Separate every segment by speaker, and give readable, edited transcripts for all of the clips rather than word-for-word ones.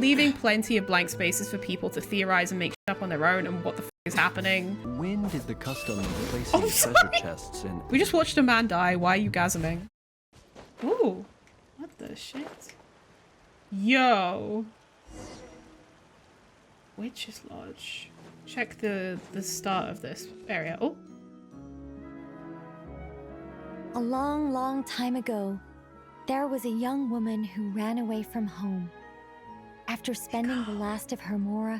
Speaker 1: leaving plenty of blank spaces for people to theorize and make shit up on their own and what the f is happening.
Speaker 2: When did the custom of placing treasure chests in?
Speaker 1: We just watched a man die. Why are you gasming? Ooh. What the shit? Yo. Witch's Lodge. Check the start of this area. Oh.
Speaker 3: A long, long time ago, there was a young woman who ran away from home. After spending the last of her mora,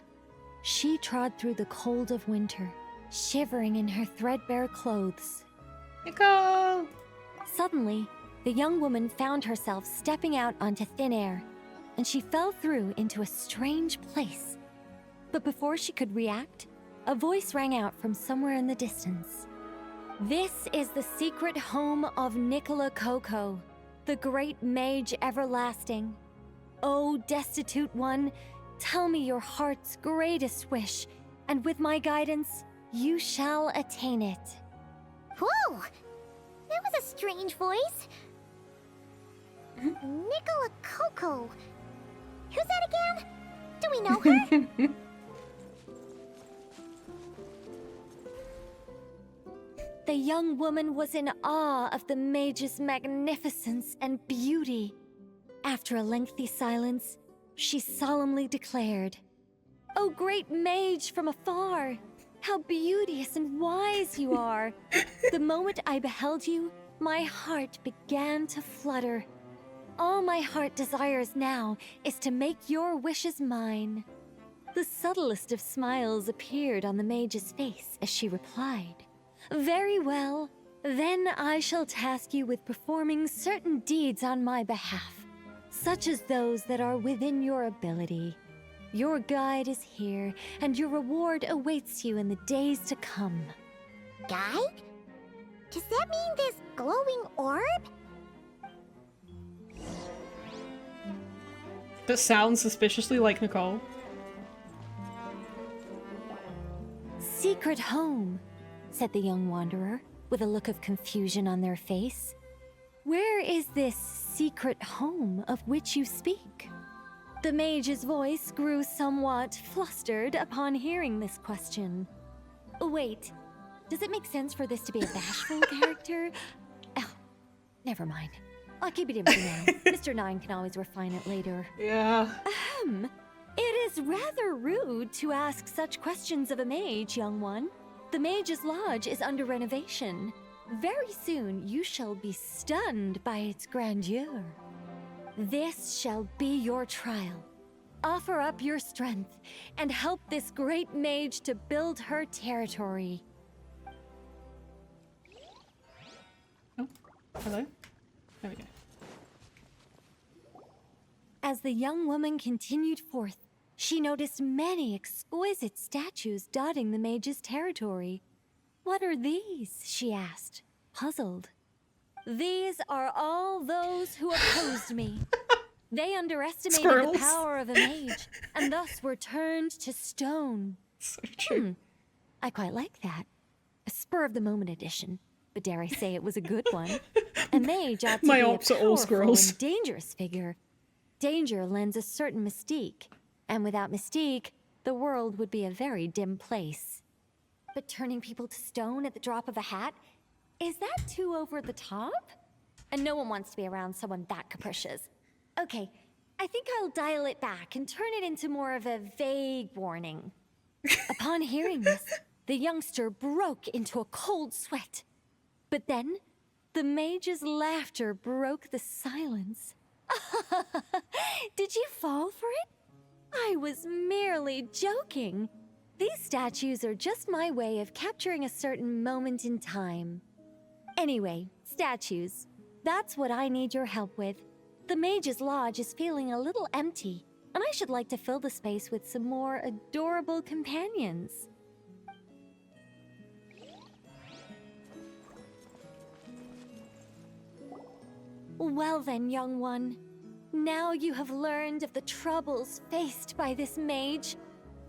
Speaker 3: she trod through the cold of winter, shivering in her threadbare clothes.
Speaker 1: Nicole!
Speaker 3: Suddenly, the young woman found herself stepping out onto thin air, and she fell through into a strange place. But before she could react, a voice rang out from somewhere in the distance. This is the secret home of Nicole, the great mage everlasting. O destitute one, tell me your heart's greatest wish, and with my guidance, you shall attain it.
Speaker 4: Whoa! That was a strange voice. Nicole. Who's that again? Do we know her?
Speaker 3: The young woman was in awe of the mage's magnificence and beauty. After a lengthy silence, she solemnly declared, "O great mage from afar, how beauteous and wise you are! The moment I beheld you, my heart began to flutter. All my heart desires now is to make your wishes mine." The subtlest of smiles appeared on the mage's face as she replied, "Very well, then I shall task you with performing certain deeds on my behalf, such as those that are within your ability. Your guide is here, and your reward awaits you in the days to come."
Speaker 4: Guide? Does that mean this glowing orb?
Speaker 1: That sounds suspiciously like Nicole.
Speaker 3: "Secret home," said the young wanderer, with a look of confusion on their face. "Where is this secret home of which you speak?" The mage's voice grew somewhat flustered upon hearing this question. Wait, does it make sense for this to be a bashful character? Oh, never mind. I'll keep it in for now. Mr. Nine can always refine it later.
Speaker 1: Yeah.
Speaker 3: It is rather rude to ask such questions of a mage, young one. The Mage's Lodge is under renovation. Very soon you shall be stunned by its grandeur. This shall be your trial. Offer up your strength and help this great mage to build her territory.
Speaker 1: Oh, hello? There we go.
Speaker 3: As the young woman continued forth, she noticed many exquisite statues dotting the mage's territory. "What are these?" she asked, puzzled. "These are all those who opposed me. They underestimated
Speaker 1: Squirrels.
Speaker 3: the power of a mage, and thus were turned to stone."
Speaker 1: So true.
Speaker 3: I quite like that. A spur-of-the-moment edition, but dare I say it was a good one. A mage ought to
Speaker 1: My
Speaker 3: be a
Speaker 1: ops are all
Speaker 3: powerful
Speaker 1: squirrels.
Speaker 3: and dangerous figure. Danger lends a certain mystique, and without mystique, the world would be a very dim place. But turning people to stone at the drop of a hat? Is that too over the top? And no one wants to be around someone that capricious. Okay, I think I'll dial it back and turn it into more of a vague warning. Upon hearing this, the youngster broke into a cold sweat. But then, the mage's laughter broke the silence. Did you fall for it? I was merely joking. These statues are just my way of capturing a certain moment in time. Anyway, statues. That's what I need your help with. The Mage's Lodge is feeling a little empty, and I should like to fill the space with some more adorable companions. Well then, young one. Now you have learned of the troubles faced by this mage.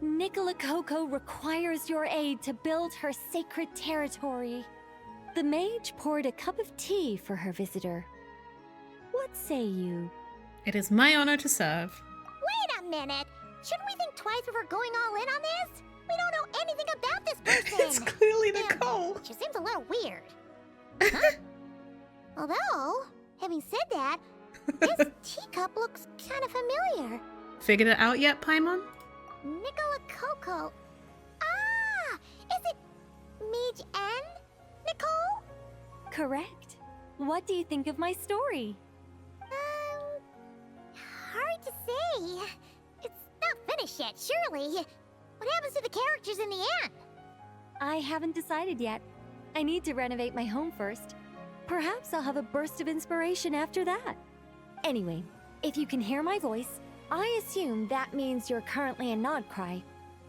Speaker 3: Nicole requires your aid to build her sacred territory. The mage poured a cup of tea for her visitor. What say you?
Speaker 1: It is my honor to serve.
Speaker 4: Wait a minute. Shouldn't we think twice before going all in on this? We don't know anything about this person.
Speaker 1: It's clearly Nicole.
Speaker 4: She seems a little weird. Huh? Although, having said that, this teacup looks kind of familiar.
Speaker 1: Figured it out yet, Paimon?
Speaker 4: Nicola Coco. Ah! Is it Mage N? Nicole?
Speaker 3: Correct. What do you think of my story?
Speaker 4: Hard to say. It's not finished yet, surely. What happens to the characters in the end?
Speaker 3: I haven't decided yet. I need to renovate my home first. Perhaps I'll have a burst of inspiration after that. Anyway, if you can hear my voice, I assume that means you're currently a nod-krai.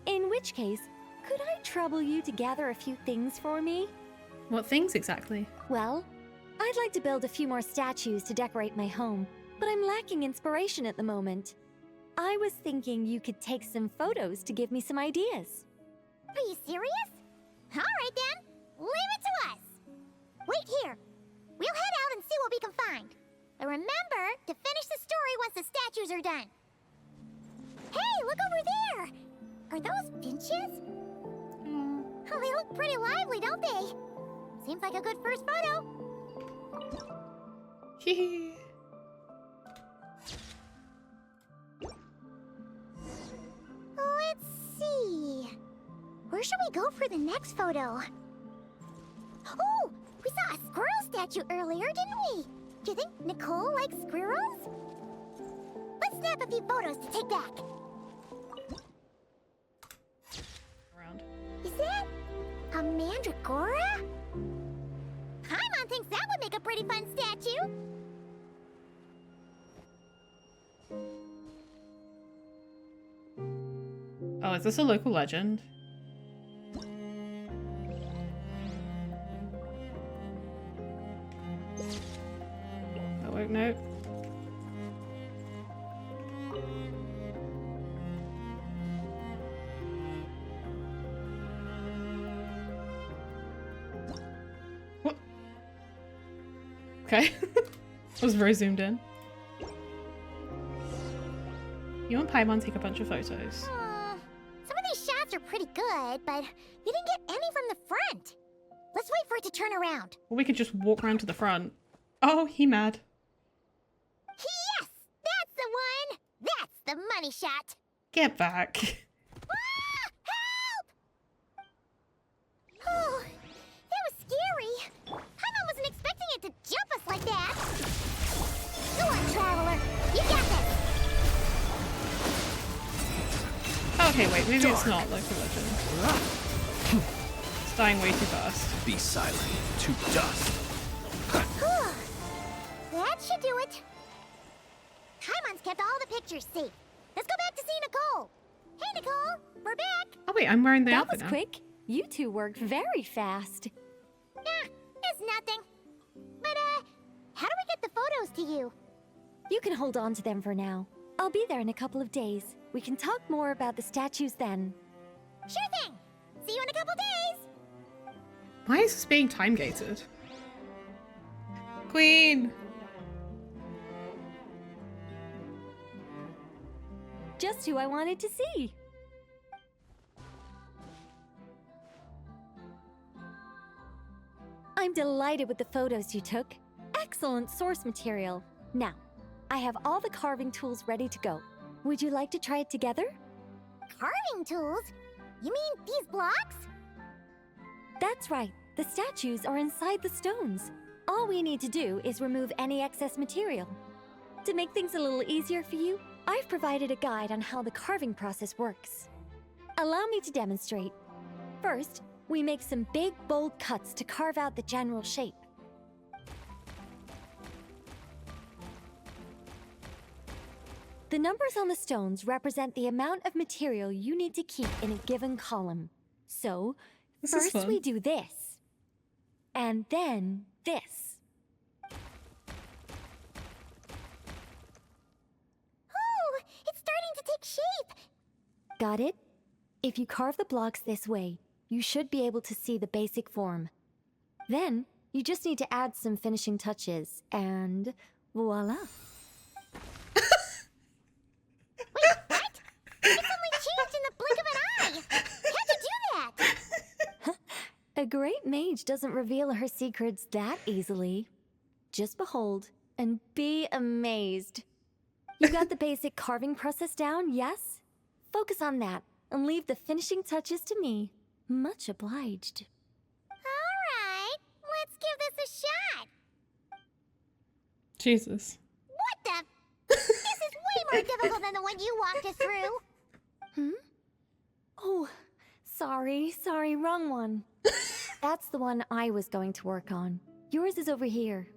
Speaker 3: In which case, could I trouble you to gather a few things for me?
Speaker 1: What things exactly?
Speaker 3: Well, I'd like to build a few more statues to decorate my home, but I'm lacking inspiration at the moment. I was thinking you could take some photos to give me some ideas.
Speaker 4: Are you serious? Alright then, leave it to us. Wait here. We'll head out and see what we can find. But remember to finish the story once the statues are done. Hey, look over there! Are those finches? Oh, they look pretty lively, don't they? Seems like a good first photo.
Speaker 1: Hehe.
Speaker 4: Let's see. Where should we go for the next photo? Oh, we saw a squirrel statue earlier, didn't we? Do you think Nicole likes squirrels? Let's snap a few photos to take back.
Speaker 1: Around.
Speaker 4: Is that a mandragora? Paimon thinks that would make a pretty fun statue.
Speaker 1: Oh, is this a local legend? Oh, wait, no. What? Okay. I was very zoomed in. You and Paimon take a bunch of photos.
Speaker 4: Some of these shots are pretty good, but you didn't get any from the front. Let's wait for it to turn around.
Speaker 1: Or we could just walk around to the front. Oh, he mad.
Speaker 4: Yes! That's the one! That's the money shot!
Speaker 1: Get back.
Speaker 4: Ah! Help! Oh, that was scary. Paimon wasn't expecting it to jump us like that. Go on, Traveler. You got this.
Speaker 1: Okay, wait, maybe it's not local legend. It's dying way too fast.
Speaker 2: Be silent. To dust.
Speaker 4: That should do it. Paimon's kept all the pictures safe. Let's go back to see Nicole. Hey, Nicole, we're back.
Speaker 1: Oh wait, I'm wearing the
Speaker 3: That
Speaker 1: outfit
Speaker 3: was
Speaker 1: now.
Speaker 3: quick. You two worked very fast.
Speaker 4: It's nothing. But, how do we get the photos to you?
Speaker 3: You can hold on to them for now. I'll be there in a couple of days. We can talk more about the statues then.
Speaker 4: Sure thing. See you in a couple days.
Speaker 1: Why is this being time gated? Queen!
Speaker 3: Just who I wanted to see. I'm delighted with the photos you took. Excellent source material. Now, I have all the carving tools ready to go. Would you like to try it together?
Speaker 4: Carving tools? You mean these blocks?
Speaker 3: That's right. The statues are inside the stones. All we need to do is remove any excess material. To make things a little easier for you, I've provided a guide on how the carving process works. Allow me to demonstrate. First, we make some big, bold cuts to carve out the general shape. The numbers on the stones represent the amount of material you need to keep in a given column. So,
Speaker 1: This is
Speaker 3: first
Speaker 1: fun.
Speaker 3: we do this. And then this.
Speaker 4: Oh, it's starting to take shape.
Speaker 3: Got it? If you carve the blocks this way, you should be able to see the basic form. Then, you just need to add some finishing touches, and voila.
Speaker 4: Wait, what?
Speaker 3: great mage doesn't reveal her secrets that easily. Just behold and be amazed. You got the basic carving process down, yes? Focus on that and leave the finishing touches to me. Much obliged.
Speaker 4: Alright, let's give this a shot.
Speaker 1: Jesus.
Speaker 4: What the? This is way more difficult than the one you walked us through.
Speaker 3: Oh, sorry, wrong one. That's the one I was going to work on. Yours is over here.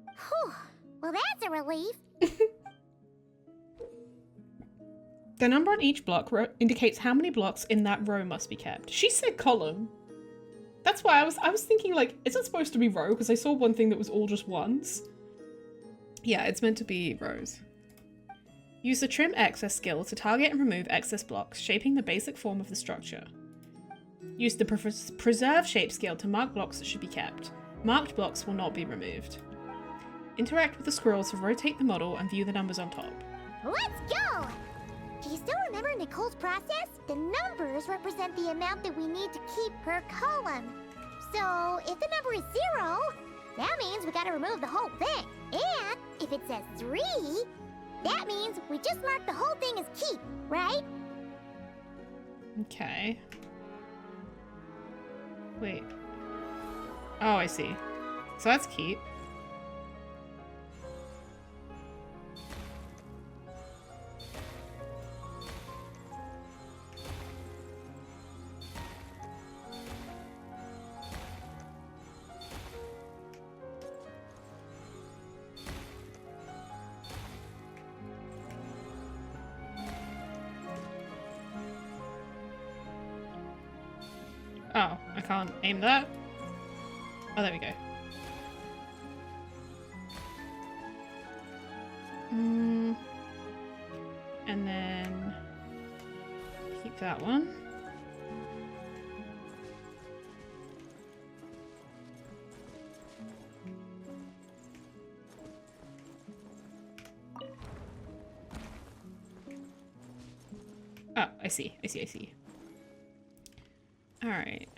Speaker 4: Whew. Well, that's a relief.
Speaker 1: The number on each block indicates how many blocks in that row must be kept. She said column. That's why I was thinking, like, is it supposed to be row? Because I saw one thing that was all just ones. Yeah, it's meant to be rows. Use the trim excess skill to target and remove excess blocks, shaping the basic form of the structure. Use the preserve shape skill to mark blocks that should be kept. Marked blocks will not be removed. Interact with the squirrels to rotate the model and view the numbers on top.
Speaker 4: Let's go! Do you still remember Nicole's process? The numbers represent the amount that we need to keep per column. So, if the number is 0, that means we gotta remove the whole thing. And if it says 3, that means we just mark the whole thing as keep, right?
Speaker 1: Okay. Wait. Oh, I see. So that's keep. Oh, I can't aim that? Oh, there we go. And then keep that one. Oh, I see. Alright.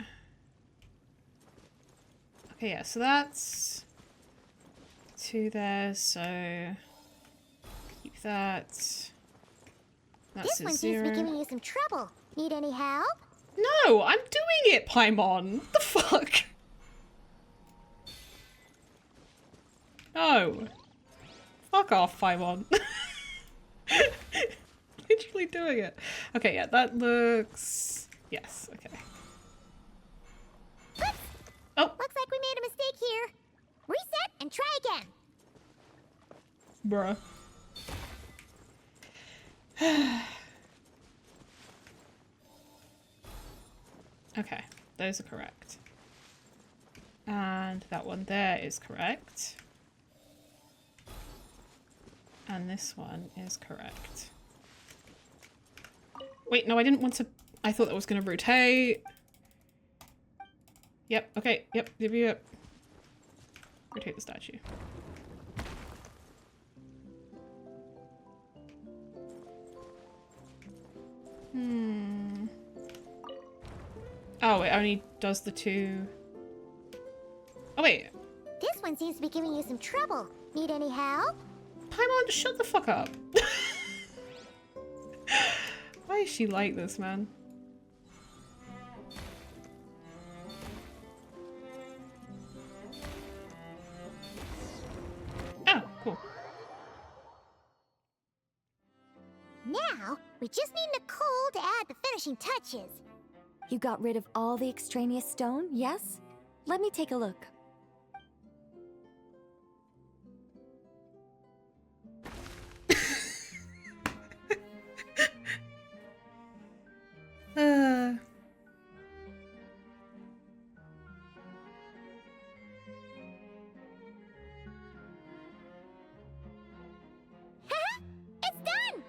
Speaker 1: Okay, yeah, so that's 2 there, so keep that. That's
Speaker 4: This
Speaker 1: a
Speaker 4: one
Speaker 1: 0.
Speaker 4: seems to be giving you some trouble. Need any help?
Speaker 1: No, I'm doing it, Paimon! What the fuck? No. Fuck off, Paimon. Literally doing it. Okay, yeah, that looks... Yes, okay.
Speaker 4: Oops.
Speaker 1: Oh!
Speaker 4: Looks like we made a mistake here. Reset and try again.
Speaker 1: Bruh. Okay, those are correct. And that one there is correct. And this one is correct. Wait, no, I didn't want to... I thought that was going to rotate. Yep, okay, yep. Rotate the statue. Oh, it only does the 2... Oh, wait.
Speaker 4: This one seems to be giving you some trouble. Need any help?
Speaker 1: Paimon, just shut the fuck up. Why is she like this, man? Oh, cool.
Speaker 4: Now, we just need Nicole to add the finishing touches.
Speaker 3: You got rid of all the extraneous stone, yes? Let me take a look.
Speaker 4: It's done!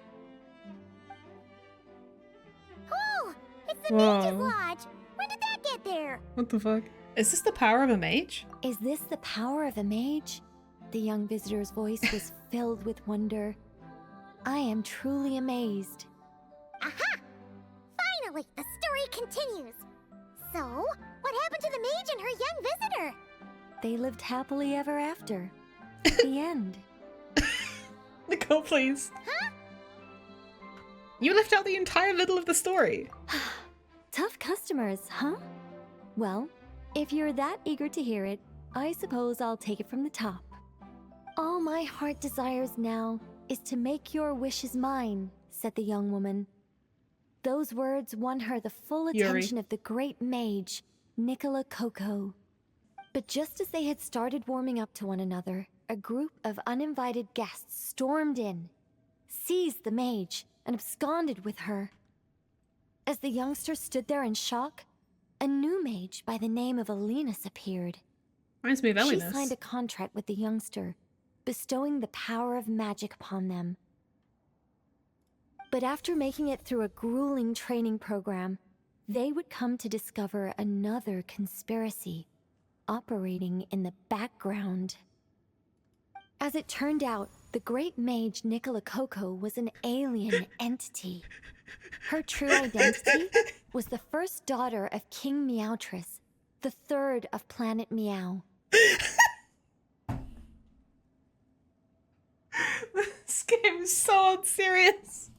Speaker 4: Oh, it's the
Speaker 1: Whoa.
Speaker 4: Mage's Lodge. When did that get there?
Speaker 1: What the fuck? Is this the power of a mage?
Speaker 3: Is this the power of a mage? The young visitor's voice was filled with wonder. I am truly amazed.
Speaker 4: Aha! Finally, the story continues. So, what what happened to the mage and her young visitor?
Speaker 3: They lived happily ever after. The end.
Speaker 1: Nicole, please.
Speaker 4: Huh?
Speaker 1: You left out the entire middle of the story.
Speaker 3: Tough customers, huh? Well, if you're that eager to hear it, I suppose I'll take it from the top. All my heart desires now is to make your wishes mine, said the young woman. Those words won her the full attention of the great mage, Nicolo Coco. But just as they had started warming up to one another, a group of uninvited guests stormed in, seized the mage, and absconded with her. As the youngster stood there in shock, a new mage by the name of Alinus appeared.
Speaker 1: Reminds me of
Speaker 3: She
Speaker 1: Elinus.
Speaker 3: signed a contract with the youngster, bestowing the power of magic upon them. But after making it through a grueling training program, they would come to discover another conspiracy operating in the background. As it turned out, the great mage Nicolo Coco was an alien entity. Her true identity was the first daughter of King Meowtress, the third of Planet Meow.
Speaker 1: This game is so unserious.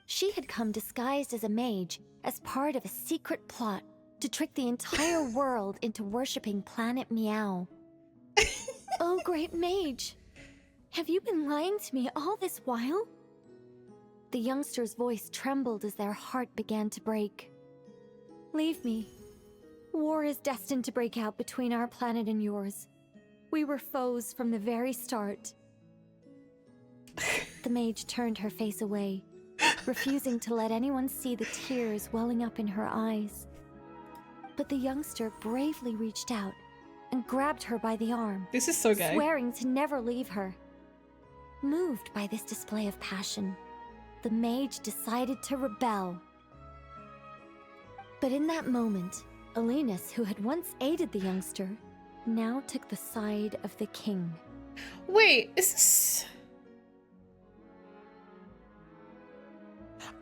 Speaker 3: She had come disguised as a mage as part of a secret plot to trick the entire world into worshipping Planet Meow. Oh, great mage! Have you been lying to me all this while? The youngster's voice trembled as their heart began to break. Leave me. War is destined to break out between our planet and yours. We were foes from the very start. The mage turned her face away, refusing to let anyone see the tears welling up in her eyes. But the youngster bravely reached out and grabbed her by the arm,
Speaker 1: This is so gay.
Speaker 3: swearing to never leave her. Moved by this display of passion, the mage decided to rebel. But in that moment, Alinus, who had once aided the youngster, now took the side of the king.
Speaker 1: Wait, is this...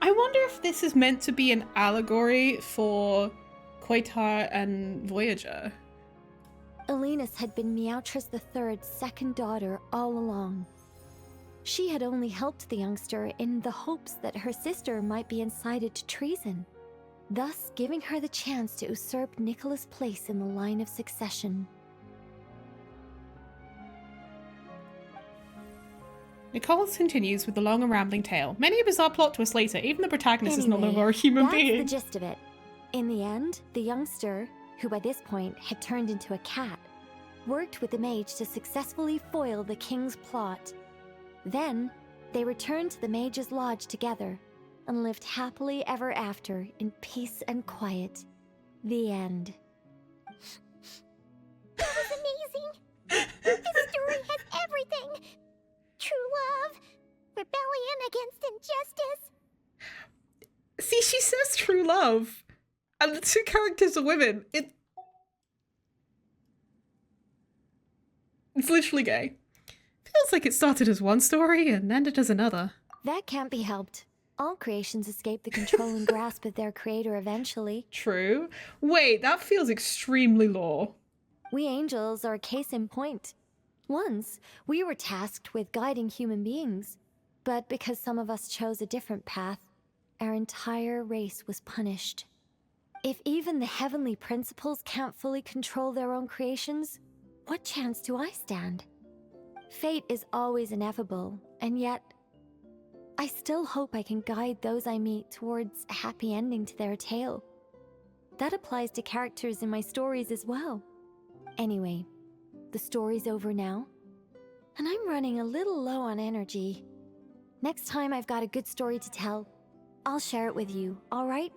Speaker 1: I wonder if this is meant to be an allegory for Quasar and Voyager.
Speaker 3: Alinus had been Meowtress III's second daughter all along. She had only helped the youngster in the hopes that her sister might be incited to treason, thus giving her the chance to usurp Nicola's place in the line of succession.
Speaker 1: Nicole continues with the long and rambling tale. Many a bizarre plot twists later, even the protagonist is no
Speaker 3: Anyway,
Speaker 1: longer a human
Speaker 3: that's
Speaker 1: being.
Speaker 3: the gist of it. In the end, the youngster, who by this point had turned into a cat, worked with the mage to successfully foil the king's plot. Then, they returned to the mage's lodge together and lived happily ever after in peace and quiet. The end.
Speaker 4: That was amazing! This story has everything! True love, rebellion against injustice.
Speaker 1: See, she says true love. And the two characters are women. It's literally gay. Feels like it started as one story and ended as another.
Speaker 3: That can't be helped. All creations escape the control and grasp of their creator eventually.
Speaker 1: True. Wait, that feels extremely lore.
Speaker 3: We angels are a case in point. Once, we were tasked with guiding human beings, but because some of us chose a different path, our entire race was punished. If even the heavenly principles can't fully control their own creations, what chance do I stand? Fate is always ineffable, and yet, I still hope I can guide those I meet towards a happy ending to their tale. That applies to characters in my stories as well. Anyway, the story's over now, and I'm running a little low on energy. Next time I've got a good story to tell, I'll share it with you, all right?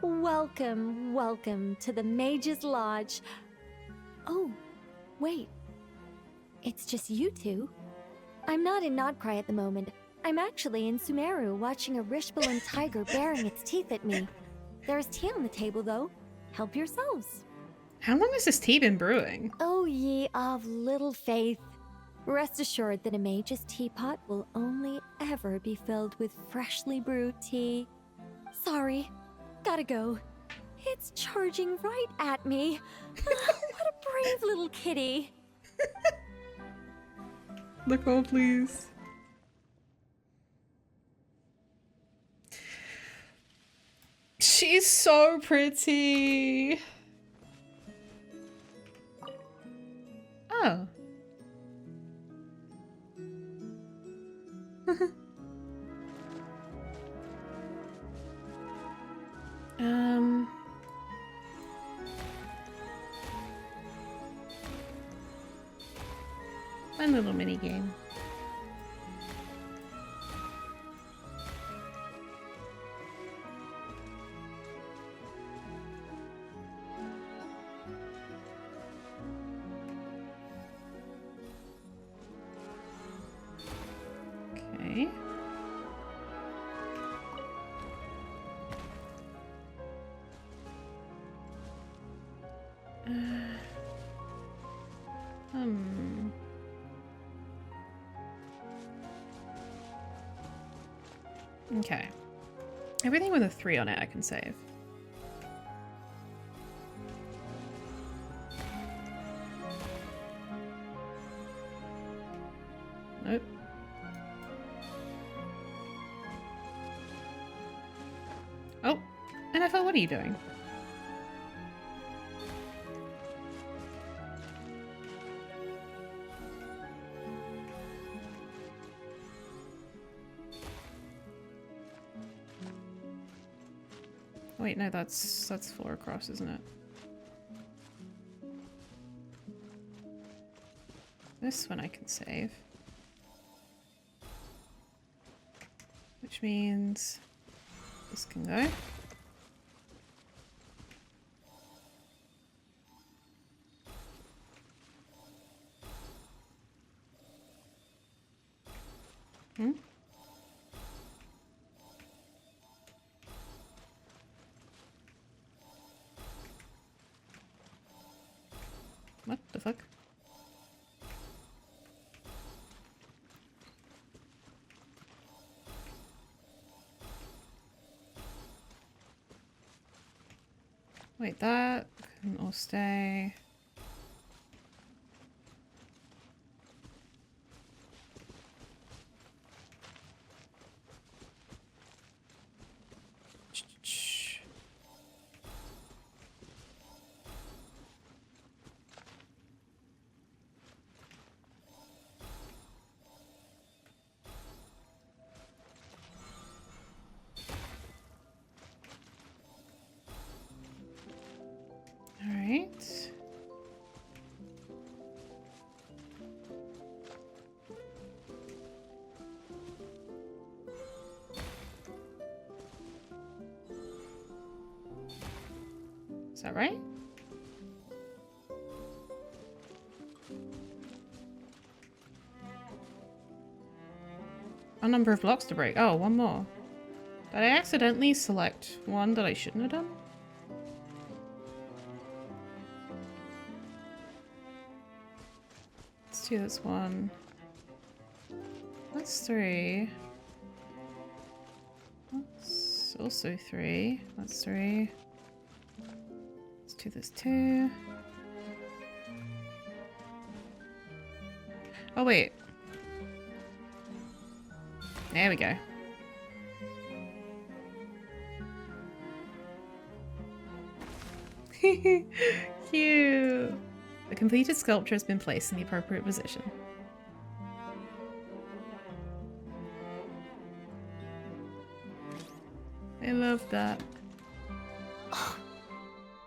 Speaker 3: Welcome, welcome to the Mage's Lodge. Oh, wait. It's just you two? I'm not in nod-krai at the moment, I'm actually in Sumeru watching a Rishbalin tiger baring its teeth at me. There's tea on the table, though. Help yourselves.
Speaker 1: How long has this tea been brewing?
Speaker 3: Oh, ye of little faith. Rest assured that a mage's teapot will only ever be filled with freshly brewed tea. Sorry, gotta go. It's charging right at me. What a brave little kitty.
Speaker 1: Nicole, please. She's so pretty. Oh. Fun little mini game. Okay. Okay. Everything with a 3 on it I can save. Nope. Oh, NFL, what are you doing? Wait, no, that's 4 across, isn't it? This one I can save. Which means this can go. What the fuck? Wait, that can all stay. Alright. Is that right? A number of blocks to break. Oh, one more. Did I accidentally select one that I shouldn't have done? Let's do this one. That's 3. That's also 3. That's 3. Let's do this 2. Oh, wait. There we go. Cute. The completed sculpture has been placed in the appropriate position. I love that.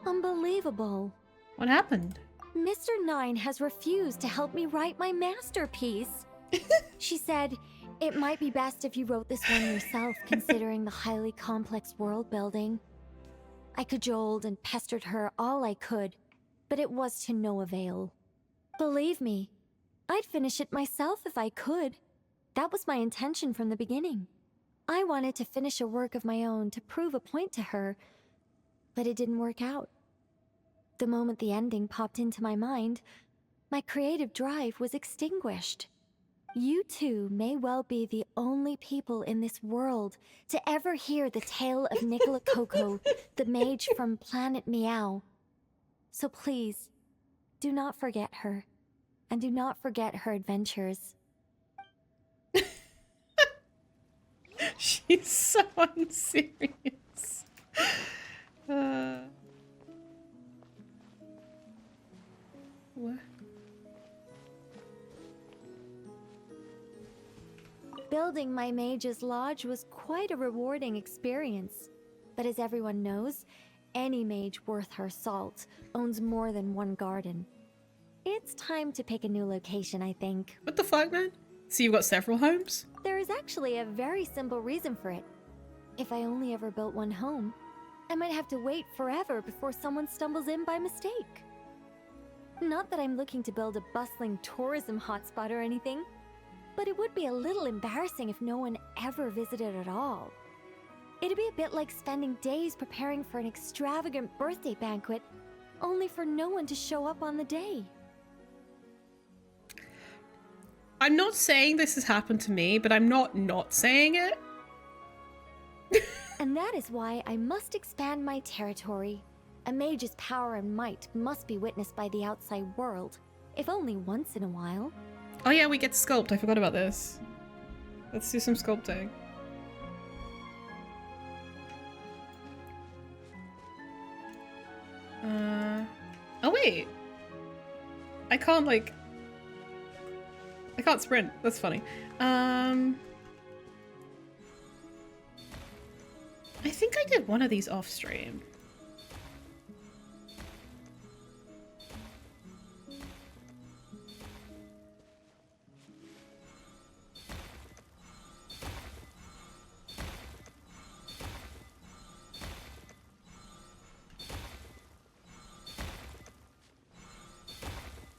Speaker 3: Unbelievable.
Speaker 1: What happened?
Speaker 3: Mr. Nine has refused to help me write my masterpiece. She said, it might be best if you wrote this one yourself, considering the highly complex world building. I cajoled and pestered her all I could, but it was to no avail. Believe me, I'd finish it myself if I could. That was my intention from the beginning. I wanted to finish a work of my own to prove a point to her, but it didn't work out. The moment the ending popped into my mind, my creative drive was extinguished. You two may well be the only people in this world to ever hear the tale of Nicola Coco, the mage from Planet Meow. So please, do not forget her, and do not forget her adventures.
Speaker 1: She's so unserious. What?
Speaker 3: Building my mage's lodge was quite a rewarding experience. But as everyone knows, any mage worth her salt owns more than one garden. It's time to pick a new location, I think.
Speaker 1: What the fuck, man? So you've got several homes?
Speaker 3: There is actually a very simple reason for it. If I only ever built one home, I might have to wait forever before someone stumbles in by mistake. Not that I'm looking to build a bustling tourism hotspot or anything, but it would be a little embarrassing if no one ever visited at all. It'd be a bit like spending days preparing for an extravagant birthday banquet, only for no one to show up on the day.
Speaker 1: I'm not saying this has happened to me, but I'm not saying it.
Speaker 3: And that is why I must expand my territory. A mage's power and might must be witnessed by the outside world, if only once in a while.
Speaker 1: Oh yeah, we get to sculpt. I forgot about this. Let's do some sculpting. Oh wait. I can't sprint. That's funny. I think I did one of these off stream.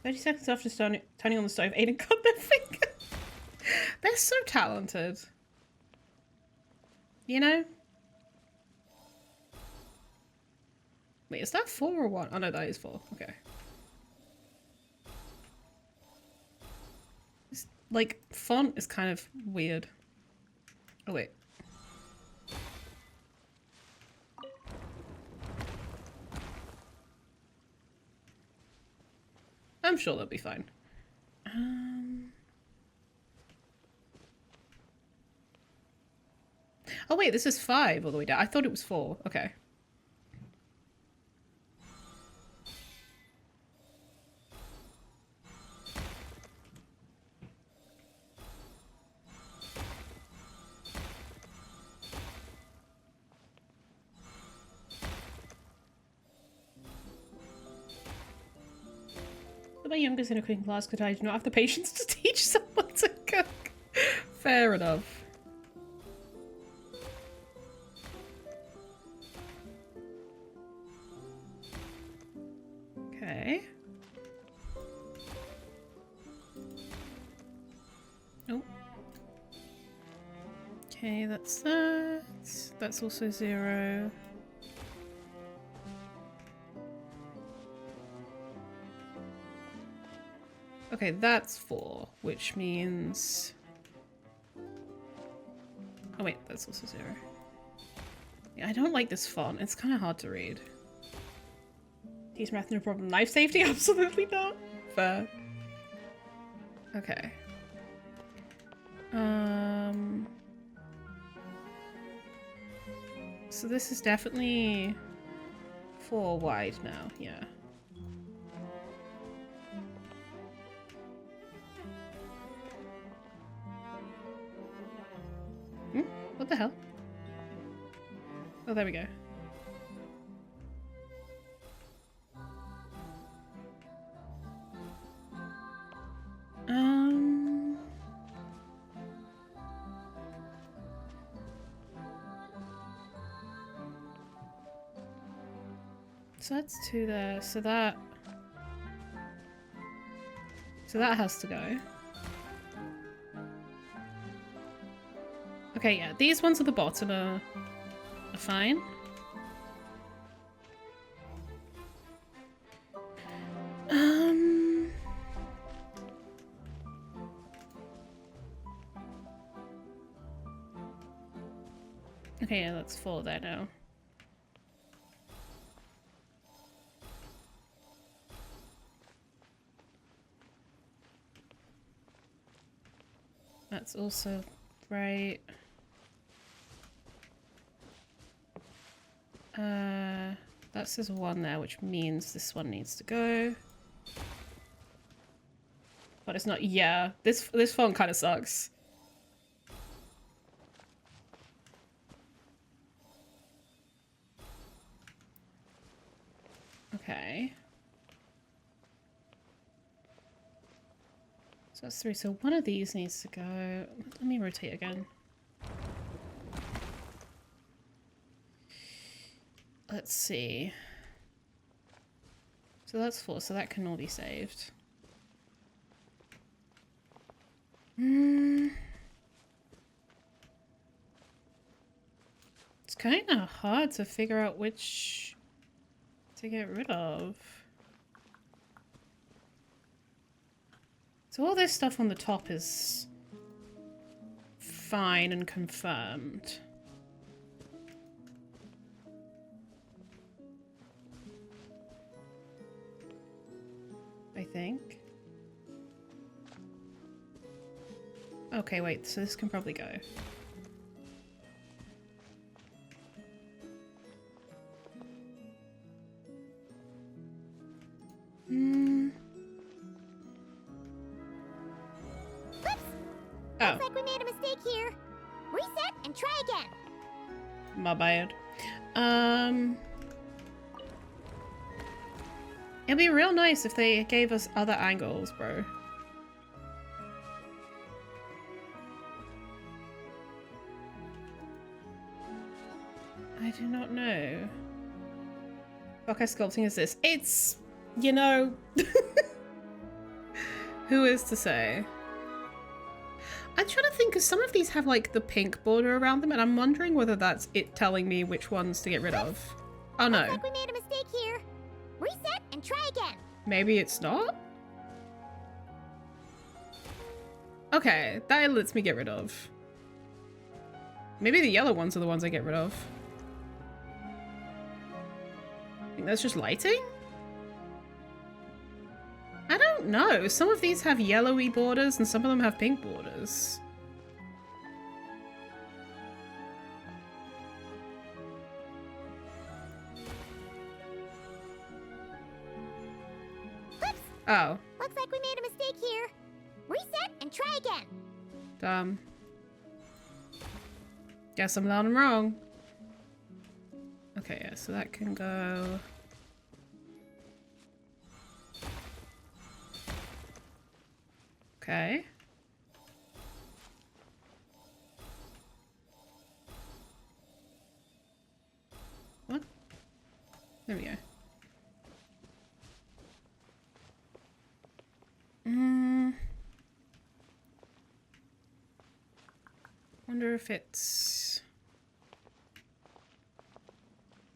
Speaker 1: "30 seconds after turning on the stove, Aiden cut their finger." They're so talented. You know? Wait, is that 4 or 1? Oh no, that is 4. Okay. This, like, font is kind of weird. Oh wait. I'm sure they'll be fine. Oh wait, this is 5 all the way down. I thought it was 4. Okay. My youngest in a cooking class because I do not have the patience to teach someone to cook. Fair enough. Okay. Oh. Okay, that's that. That's also 0. Okay, that's 4, which means... Oh wait, that's also 0. Yeah, I don't like this font. It's kind of hard to read. Teach math, no problem. Knife safety? Absolutely not. Fair. Okay. So this is definitely 4 wide now, yeah. What the hell? Oh, there we go. So that's 2 there. So that has to go. Okay, yeah, these ones at the bottom are fine. Okay, yeah, let's follow that now. That's also right. That says 1 there, which means this one needs to go. But it's not. Yeah, this font kind of sucks. Okay. So that's 3. So one of these needs to go. Let me rotate again. Let's see. So that's 4, so that can all be saved. It's kind of hard to figure out which to get rid of. So all this stuff on the top is fine and confirmed. I think. Okay, wait, so this can probably go. Oh.
Speaker 4: Looks like we made a mistake here. Reset and try again.
Speaker 1: My bad. It'd be real nice if they gave us other angles, bro. I do not know. What kind of sculpting is this? It's, you know... Who is to say? I'm trying to think, because some of these have, like, the pink border around them, and I'm wondering whether that's it telling me which ones to get rid of. Oh, no.
Speaker 4: Looks like we made a mistake here. Reset and try again.
Speaker 1: Maybe it's not? Okay, that lets me get rid of. Maybe the yellow ones are the ones I get rid of. I think that's just lighting? I don't know. Some of these have yellowy borders and some of them have pink borders.
Speaker 4: Whoops!
Speaker 1: Oh.
Speaker 4: Looks like we made a mistake here. Reset and try again.
Speaker 1: Dumb. Guess I'm loud and wrong. Okay, yeah, so that can go... Okay. What? There we go. Wonder if it's...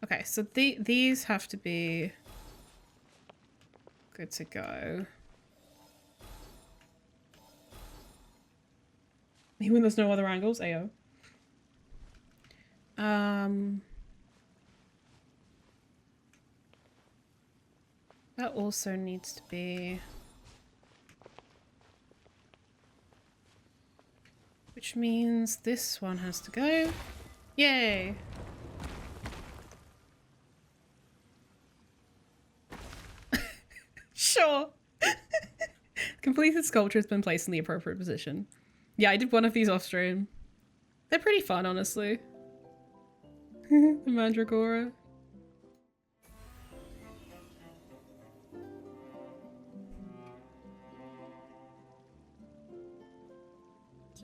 Speaker 1: Okay, so these have to be good to go. Even there's no other angles, ayo. That also needs to be... Which means this one has to go. Yay! Sure! Completed sculpture has been placed in the appropriate position. Yeah, I did one of these off stream. They're pretty fun, honestly. The Mandragora.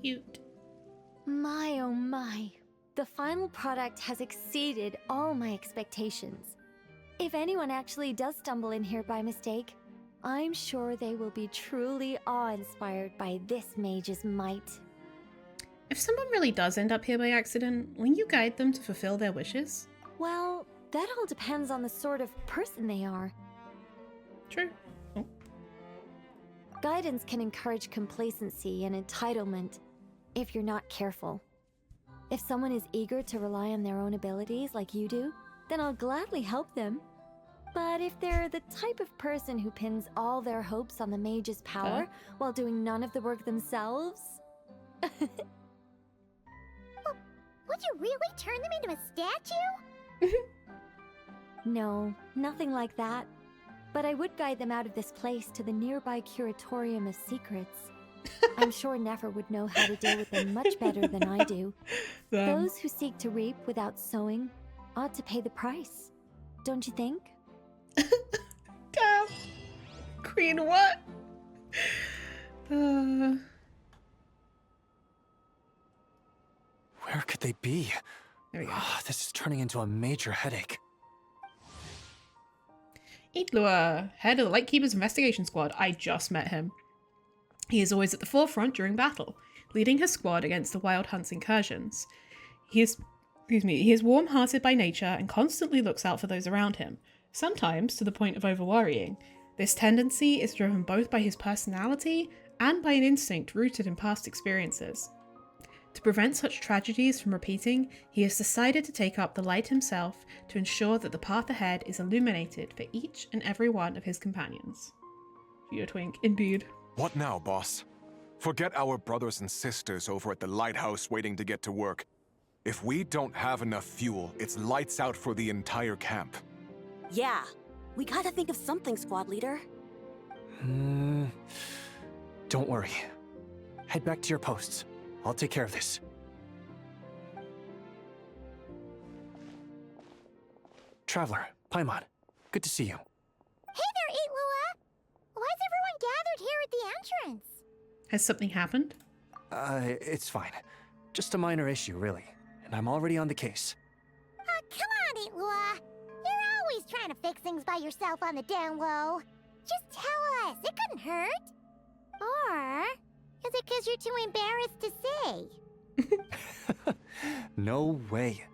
Speaker 1: Cute.
Speaker 3: My oh my. The final product has exceeded all my expectations. If anyone actually does stumble in here by mistake, I'm sure they will be truly awe-inspired by this mage's might.
Speaker 1: If someone really does end up here by accident, will you guide them to fulfill their wishes?
Speaker 3: Well, that all depends on the sort of person they are.
Speaker 1: True. Oh.
Speaker 3: Guidance can encourage complacency and entitlement if you're not careful. If someone is eager to rely on their own abilities like you do, then I'll gladly help them. But if they're the type of person who pins all their hopes on the mage's power while doing none of the work themselves...
Speaker 4: Would you really turn them into a statue?
Speaker 3: No, nothing like that. But I would guide them out of this place to the nearby Curatorium of Secrets. I'm sure Nefer would know how to deal with them much better than I do. Those who seek to reap without sowing ought to pay the price. Don't you think?
Speaker 1: Damn. Queen what?
Speaker 2: Where could they be?
Speaker 1: There we go.
Speaker 2: This is turning into a major headache.
Speaker 1: Illuga, head of the Lightkeeper's investigation squad. I just met him. He is always at the forefront during battle, leading his squad against the Wild Hunt's incursions. He is warm-hearted by nature and constantly looks out for those around him, sometimes to the point of over-worrying. This tendency is driven both by his personality and by an instinct rooted in past experiences. To prevent such tragedies from repeating, he has decided to take up the light himself to ensure that the path ahead is illuminated for each and every one of his companions. Geotwink, indeed.
Speaker 5: What now, boss? Forget our brothers and sisters over at the lighthouse waiting to get to work. If we don't have enough fuel, it's lights out for the entire camp.
Speaker 6: Yeah, we gotta think of something, squad leader.
Speaker 2: Don't worry. Head back to your posts. I'll take care of this. Traveler, Paimon, good to see you.
Speaker 4: Hey there, Illuga! Why is everyone gathered here at the entrance?
Speaker 1: Has something happened?
Speaker 2: It's fine. Just a minor issue, really. And I'm already on the case.
Speaker 4: Come on, Illuga! You're always trying to fix things by yourself on the down low. Just tell us, it couldn't hurt. Or is it because you're too embarrassed to say?
Speaker 2: No way.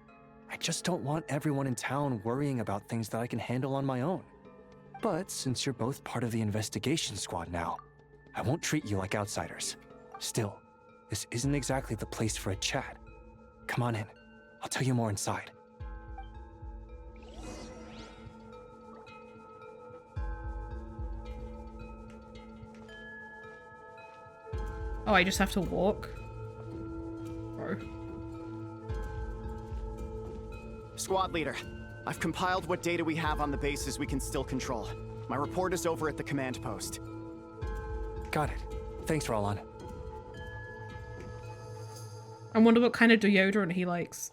Speaker 2: I just don't want everyone in town worrying about things that I can handle on my own. But since you're both part of the investigation squad now, I won't treat you like outsiders. Still, this isn't exactly the place for a chat. Come on in. I'll tell you more inside.
Speaker 1: Oh, I just have to walk? Bro.
Speaker 7: Squad leader, I've compiled what data we have on the bases we can still control. My report is over at the command post.
Speaker 2: Got it. Thanks, Roland.
Speaker 1: I wonder what kind of deodorant he likes.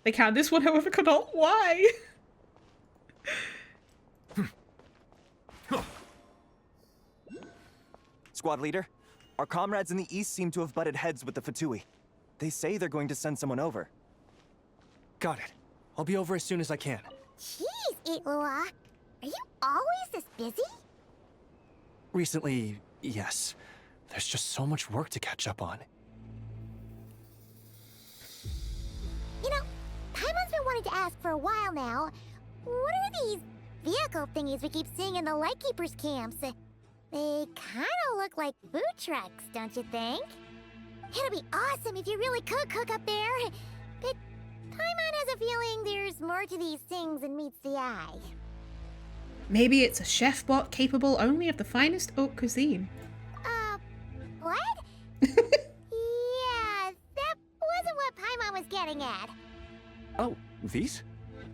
Speaker 1: They can this one, however, cannot. Why?
Speaker 8: Squad leader, our comrades in the east seem to have butted heads with the Fatui. They say they're going to send someone over.
Speaker 2: Got it. I'll be over as soon as I can.
Speaker 4: Jeez, Illuga! Are you always this busy?
Speaker 2: Recently, yes. There's just so much work to catch up on.
Speaker 4: You know, Paimon's been wanting to ask for a while now. What are these vehicle thingies we keep seeing in the Lightkeepers camps? They kinda look like food trucks, don't you think? It'd be awesome if you really could cook up there. But Paimon has a feeling there's more to these things than meets the eye.
Speaker 1: Maybe it's a chef bot capable only of the finest haute cuisine.
Speaker 4: What? Yeah, that wasn't what Paimon was getting at.
Speaker 2: Oh, these?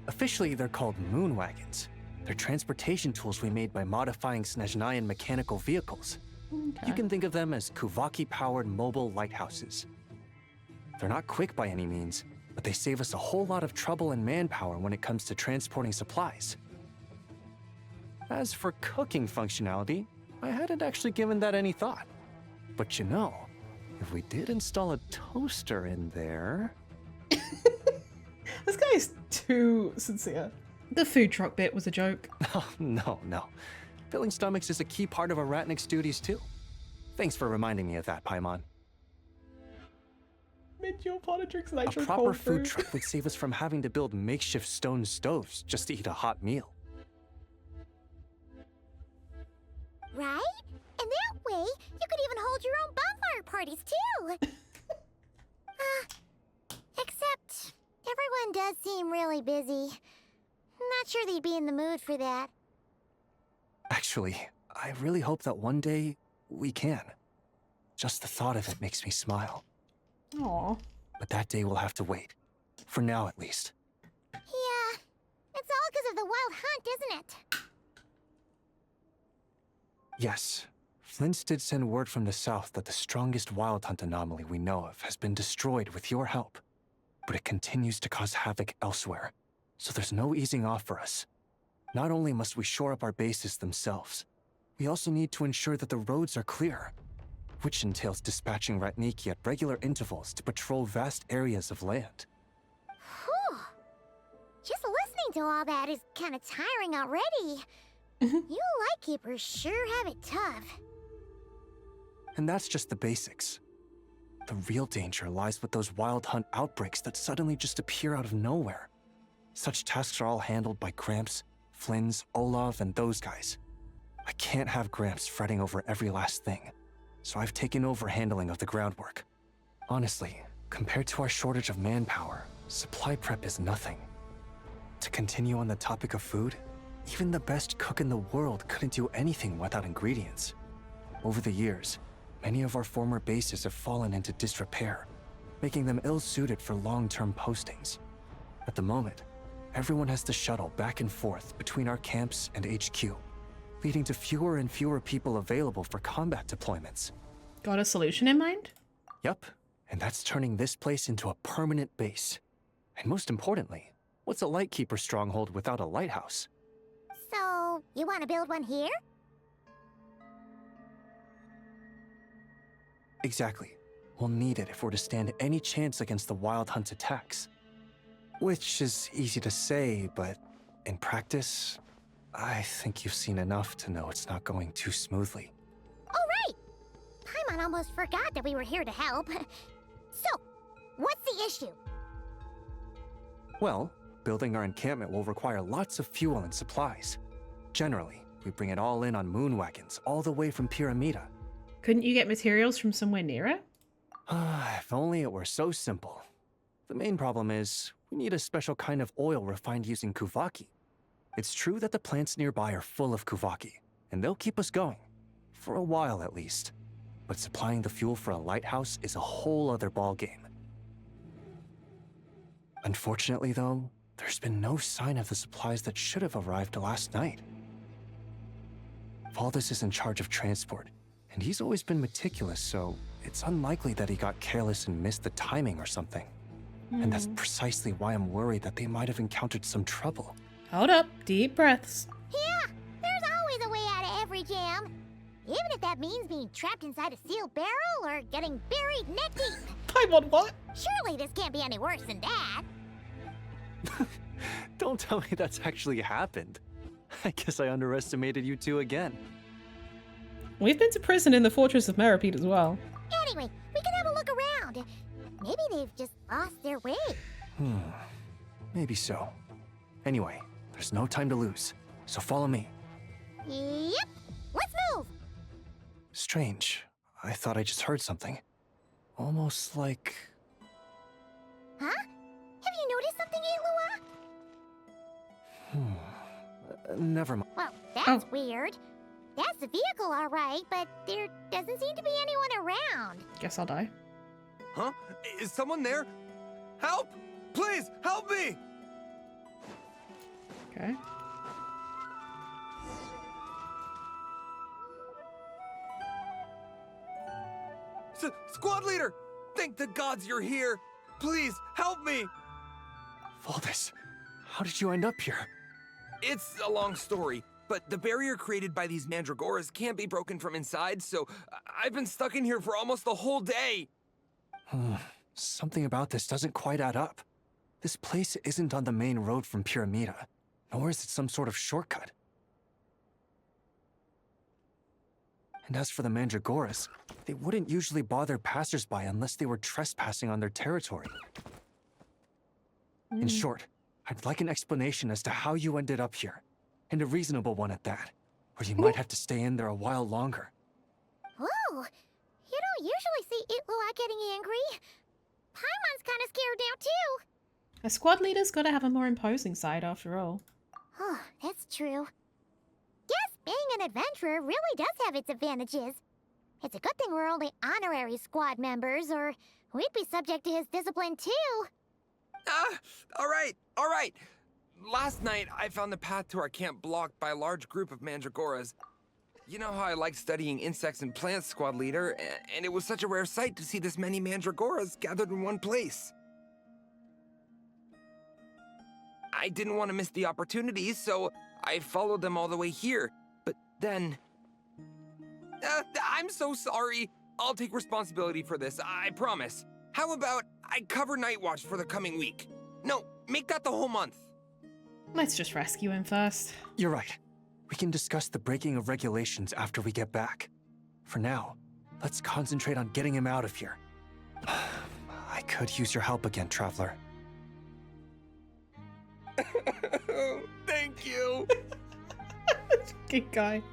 Speaker 2: Officially, they're called moon wagons. They're transportation tools we made by modifying Snezhnayan mechanical vehicles.
Speaker 1: Okay.
Speaker 2: You can think of them as Kuvaki-powered mobile lighthouses. They're not quick by any means, but they save us a whole lot of trouble and manpower when it comes to transporting supplies. As for cooking functionality, I hadn't actually given that any thought. But you know, if we did install a toaster in there...
Speaker 1: This guy is too sincere. The food truck bit was a joke.
Speaker 2: Oh, no. Filling stomachs is a key part of Arachnic's duties too. Thanks for reminding me of that, Paimon.
Speaker 1: Mid-your pot drinks
Speaker 2: A
Speaker 1: nitro
Speaker 2: proper
Speaker 1: cold
Speaker 2: food
Speaker 1: brew.
Speaker 2: truck would save us from having to build makeshift stone stoves just to eat a hot meal.
Speaker 4: Right? And that way, you could even hold your own bonfire parties, too! Except, everyone does seem really busy. Not sure they'd be in the mood for that.
Speaker 2: Actually, I really hope that one day we can. Just the thought of it makes me smile.
Speaker 1: Aw.
Speaker 2: But that day will have to wait. For now, at least.
Speaker 4: Yeah, it's all because of the wild hunt, isn't it?
Speaker 2: Yes. Flint's did send word from the south that the strongest wild hunt anomaly we know of has been destroyed with your help. But it continues to cause havoc elsewhere, so there's no easing off for us. Not only must we shore up our bases themselves, we also need to ensure that the roads are clear, which entails dispatching Ratniki at regular intervals to patrol vast areas of land.
Speaker 4: Whew. Just listening to all that is kind of tiring already. You Lightkeepers sure have it tough.
Speaker 2: And that's just the basics. The real danger lies with those wild hunt outbreaks that suddenly just appear out of nowhere. Such tasks are all handled by Gramps, Flynn's, Olaf, and those guys. I can't have Gramps fretting over every last thing, so I've taken over handling of the groundwork. Honestly, compared to our shortage of manpower, supply prep is nothing. To continue on the topic of food, even the best cook in the world couldn't do anything without ingredients. Over the years, many of our former bases have fallen into disrepair, making them ill-suited for long-term postings. At the moment, everyone has to shuttle back and forth between our camps and HQ, leading to fewer and fewer people available for combat deployments.
Speaker 1: Got a solution in mind?
Speaker 2: Yup, and that's turning this place into a permanent base. And most importantly, what's a Lightkeeper stronghold without a lighthouse?
Speaker 4: So, you want to build one here?
Speaker 2: Exactly. We'll need it if we're to stand any chance against the wild hunt attacks. Which is easy to say, but in practice, I think you've seen enough to know it's not going too smoothly.
Speaker 4: Oh, right! Paimon almost forgot that we were here to help. So, what's the issue?
Speaker 2: Well, building our encampment will require lots of fuel and supplies. Generally, we bring it all in on moon wagons all the way from Pyramida.
Speaker 1: Couldn't you get materials from somewhere near it?
Speaker 2: If only it were so simple. The main problem is, we need a special kind of oil refined using Kuvaki. It's true that the plants nearby are full of Kuvaki, and they'll keep us going. For a while at least. But supplying the fuel for a lighthouse is a whole other ballgame. Unfortunately though, there's been no sign of the supplies that should have arrived last night. Valdez is in charge of transport, and he's always been meticulous, so it's unlikely that he got careless and missed the timing or something. And that's precisely why I'm worried that they might have encountered some trouble.
Speaker 1: Hold up, deep breaths.
Speaker 4: Yeah, there's always a way out of every jam. Even if that means being trapped inside a sealed barrel or getting buried neck deep.
Speaker 1: Paimon, what?
Speaker 4: Surely this can't be any worse than that.
Speaker 2: Don't tell me that's actually happened. I guess I underestimated you two again.
Speaker 1: We've been to prison in the Fortress of Meripede as well.
Speaker 4: Anyway, we can have a look around. Maybe they've just lost their way.
Speaker 2: Maybe so. Anyway, there's no time to lose, so follow me.
Speaker 4: Yep, let's move.
Speaker 2: Strange. I thought I just heard something. Almost like...
Speaker 4: Huh? Have you noticed something, Illuga?
Speaker 2: Never mind.
Speaker 4: Well, that's weird. That's the vehicle, all right, but there doesn't seem to be anyone around.
Speaker 1: Guess I'll die.
Speaker 8: Huh? Is someone there? Help! Please, help me!
Speaker 1: Okay.
Speaker 8: Squad leader! Thank the gods you're here! Please, help me!
Speaker 2: Valdez, how did you end up here?
Speaker 9: It's a long story, but the barrier created by these mandragoras can't be broken from inside, so I've been stuck in here for almost the whole day.
Speaker 2: Something about this doesn't quite add up. This place isn't on the main road from Pyramida, nor is it some sort of shortcut. And as for the Mandragoras, they wouldn't usually bother passersby unless they were trespassing on their territory. In short, I'd like an explanation as to how you ended up here. And a reasonable one at that, or you might have to stay in there a while longer.
Speaker 4: Whoa! You don't usually see Illuga getting angry. Paimon's kind of scared now, too.
Speaker 1: A squad leader's gotta have a more imposing side after all.
Speaker 4: Oh, that's true. Guess being an adventurer really does have its advantages. It's a good thing we're only honorary squad members, or we'd be subject to his discipline, too.
Speaker 9: All right. Last night, I found the path to our camp blocked by a large group of Mandragoras. You know how I like studying insects and plants, squad leader, and it was such a rare sight to see this many Mandragoras gathered in one place. I didn't want to miss the opportunity, so I followed them all the way here. But then... I'm so sorry. I'll take responsibility for this, I promise. How about I cover Night Watch for the coming week? No, make that the whole month.
Speaker 1: Let's just rescue him first.
Speaker 2: You're right. We can discuss the breaking of regulations after we get back. For now, let's concentrate on getting him out of here. I could use your help again, Traveler.
Speaker 9: Thank you.
Speaker 1: Good guy.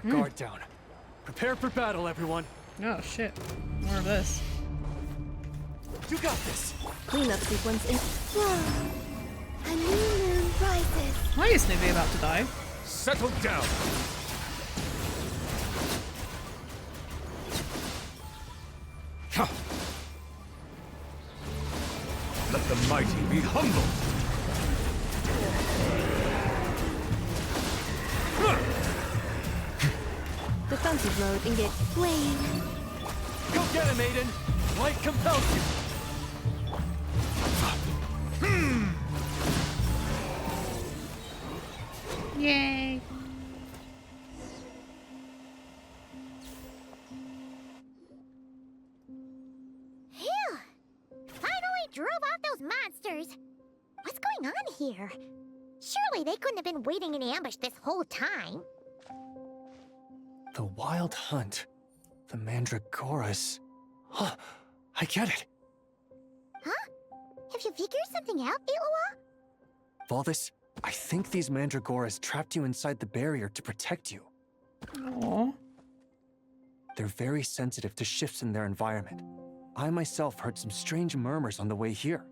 Speaker 2: Guard down. Prepare for battle, everyone.
Speaker 1: Oh shit. More of this.
Speaker 2: You got this.
Speaker 6: Cleanup sequence in.
Speaker 4: A new moon rises.
Speaker 1: Why is Nivea about to die?
Speaker 5: Settle down. Let the mighty be humbled.
Speaker 6: Defensive mode engage.
Speaker 4: Flame.
Speaker 8: Go get him, Aiden! Light compels you!
Speaker 1: Yay.
Speaker 4: Phew! Finally drove off those monsters. What's going on here? Surely they couldn't have been waiting in ambush this whole time.
Speaker 2: The Wild Hunt. The Mandragoras. Huh. I get it.
Speaker 4: Huh? Have you figured something out, Illuga?
Speaker 2: Valdis, I think these Mandragoras trapped you inside the barrier to protect you.
Speaker 1: Aww.
Speaker 2: They're very sensitive to shifts in their environment. I myself heard some strange murmurs on the way here.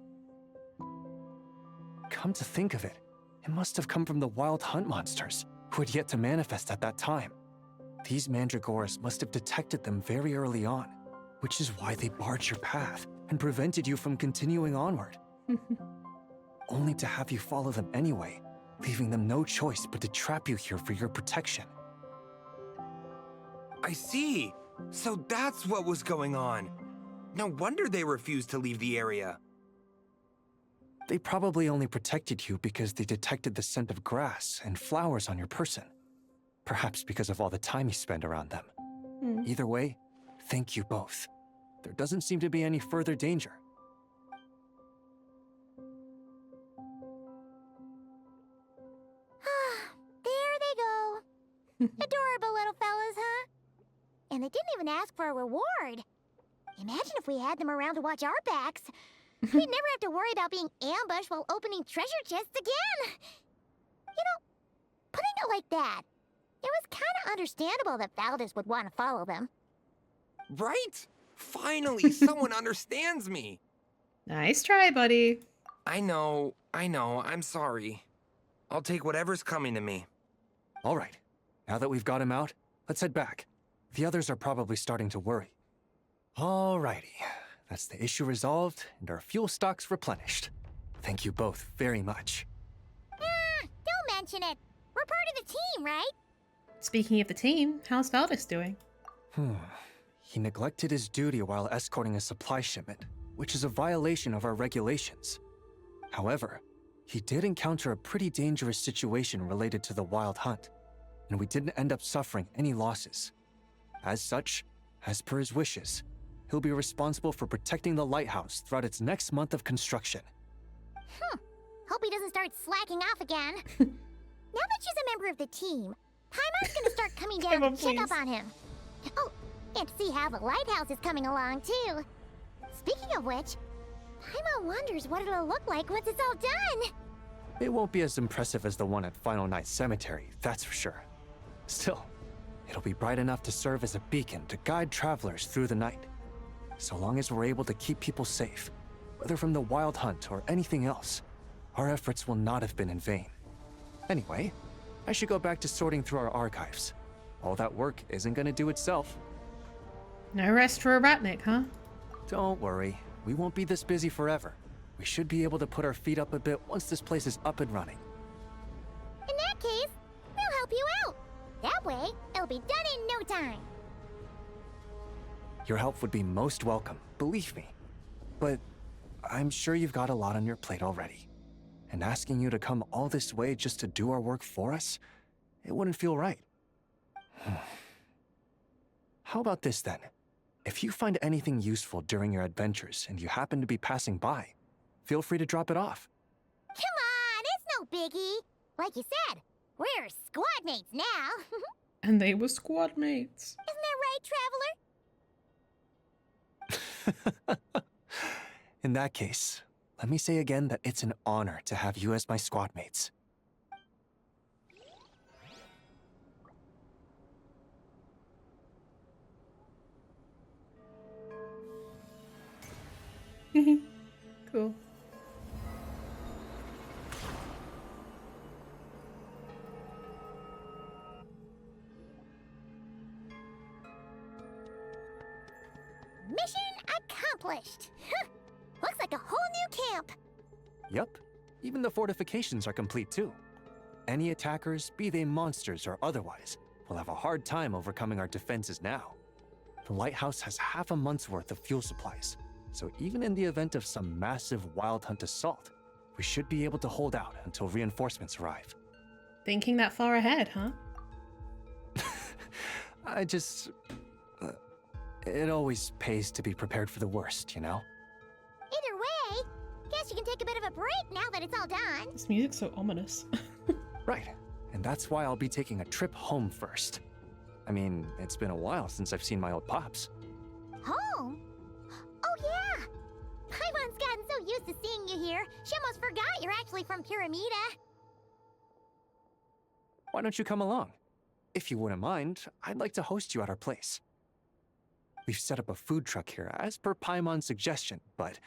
Speaker 2: Come to think of it, it must have come from the Wild Hunt monsters, who had yet to manifest at that time. These Mandragoras must have detected them very early on, which is why they barred your path and prevented you from continuing onward. Only to have you follow them anyway, leaving them no choice but to trap you here for your protection.
Speaker 9: I see. So that's what was going on. No wonder they refused to leave the area.
Speaker 2: They probably only protected you because they detected the scent of grass and flowers on your person. Perhaps because of all the time you spend around them. Either way, thank you both. There doesn't seem to be any further danger.
Speaker 4: There they go. Adorable little fellas, huh? And they didn't even ask for a reward. Imagine if we had them around to watch our backs. We'd never have to worry about being ambushed while opening treasure chests again. You know, putting it like that, it was kind of understandable that Valdis would want to follow them.
Speaker 9: Right? Finally, someone understands me.
Speaker 1: Nice try, buddy.
Speaker 9: I know, I'm sorry. I'll take whatever's coming to me.
Speaker 2: All right, now that we've got him out, let's head back. The others are probably starting to worry. All righty, that's the issue resolved and our fuel stocks replenished. Thank you both very much.
Speaker 4: Don't mention it. We're part of the team, right?
Speaker 1: Speaking of the team, how's Valdis doing?
Speaker 2: He neglected his duty while escorting a supply shipment, which is a violation of our regulations. However, he did encounter a pretty dangerous situation related to the wild hunt, and we didn't end up suffering any losses. As such, as per his wishes, he'll be responsible for protecting the lighthouse throughout its next month of construction.
Speaker 4: Hope he doesn't start slacking off again. Now that she's a member of the team, Paimon's gonna start coming down to check up on him. Oh, and see how the lighthouse is coming along, too. Speaking of which, Paimon wonders what it'll look like once it's all done.
Speaker 2: It won't be as impressive as the one at Final Night Cemetery, that's for sure. Still, it'll be bright enough to serve as a beacon to guide travelers through the night. So long as we're able to keep people safe, whether from the wild hunt or anything else, our efforts will not have been in vain. Anyway, I should go back to sorting through our archives. All that work isn't gonna do itself.
Speaker 1: No rest for a ratnik, huh?
Speaker 2: Don't worry, we won't be this busy forever. We should be able to put our feet up a bit once this place is up and running.
Speaker 4: In that case, we'll help you out. That way, it'll be done in no time.
Speaker 2: Your help would be most welcome, believe me. But I'm sure you've got a lot on your plate already. And asking you to come all this way just to do our work for us, it wouldn't feel right. How about this then? If you find anything useful during your adventures and you happen to be passing by, feel free to drop it off.
Speaker 4: Come on, it's no biggie. Like you said, we're squad mates now.
Speaker 1: And they were squad mates.
Speaker 4: Isn't that right, Traveler?
Speaker 2: In that case, let me say again that it's an honor to have you as my squad mates.
Speaker 1: Cool.
Speaker 4: Mission accomplished. Looks like a whole new camp.
Speaker 2: Yup, even the fortifications are complete too. Any attackers, be they monsters or otherwise, will have a hard time overcoming our defenses now. The lighthouse has half a month's worth of fuel supplies, so even in the event of some massive wild hunt assault, we should be able to hold out until reinforcements arrive.
Speaker 1: Thinking that far ahead, huh?
Speaker 2: It always pays to be prepared for the worst, you know?
Speaker 4: Either way, guess you can take a bit of a break now that it's all done.
Speaker 1: This music's so ominous.
Speaker 2: Right, and that's why I'll be taking a trip home first. I mean, it's been a while since I've seen my old pops.
Speaker 4: Home? Oh yeah! Paimon's gotten so used to seeing you here, she almost forgot you're actually from Pyramida.
Speaker 2: Why don't you come along? If you wouldn't mind, I'd like to host you at our place. We've set up a food truck here as per Paimon's suggestion, but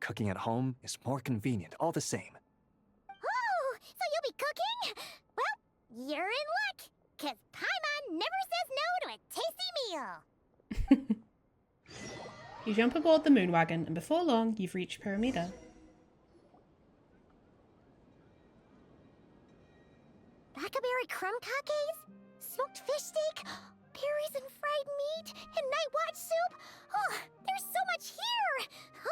Speaker 2: cooking at home is more convenient all the same.
Speaker 4: Oh, so you'll be cooking? Well, you're in luck, because Paimon never says no to a tasty meal.
Speaker 1: You jump aboard the moon wagon, and before long, you've reached Pyramida.
Speaker 4: Blackberry crumb cakes? Smoked fish steak? Berries and fried meat? And night watch soup? Oh, there's so much here!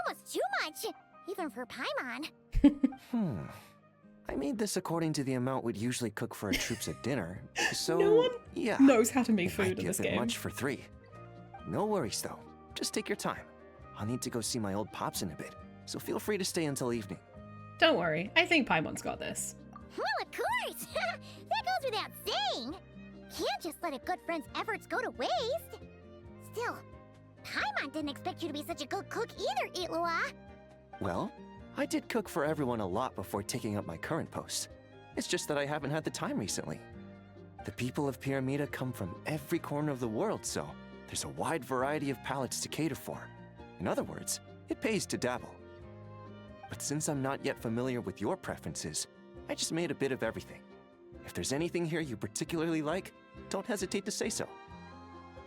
Speaker 4: Almost too much, even for Paimon.
Speaker 2: I made this according to the amount we'd usually cook for our troops at dinner, so
Speaker 1: No one
Speaker 2: yeah,
Speaker 1: knows how to make
Speaker 2: it might
Speaker 1: food
Speaker 2: be
Speaker 1: in
Speaker 2: a
Speaker 1: this
Speaker 2: bit
Speaker 1: game.
Speaker 2: much for 3. No worries though, just take your time. I'll need to go see my old pops in a bit, so feel free to stay until evening.
Speaker 1: Don't worry, I think Paimon's got this.
Speaker 4: Well, of course! That goes without saying! Can't just let a good friend's efforts go to waste! Still, Paimon didn't expect you to be such a good cook either, Illuga!
Speaker 2: Well, I did cook for everyone a lot before taking up my current post. It's just that I haven't had the time recently. The people of Pyramida come from every corner of the world, so there's a wide variety of palates to cater for. In other words, it pays to dabble. But since I'm not yet familiar with your preferences, I just made a bit of everything. If there's anything here you particularly like, don't hesitate to say so.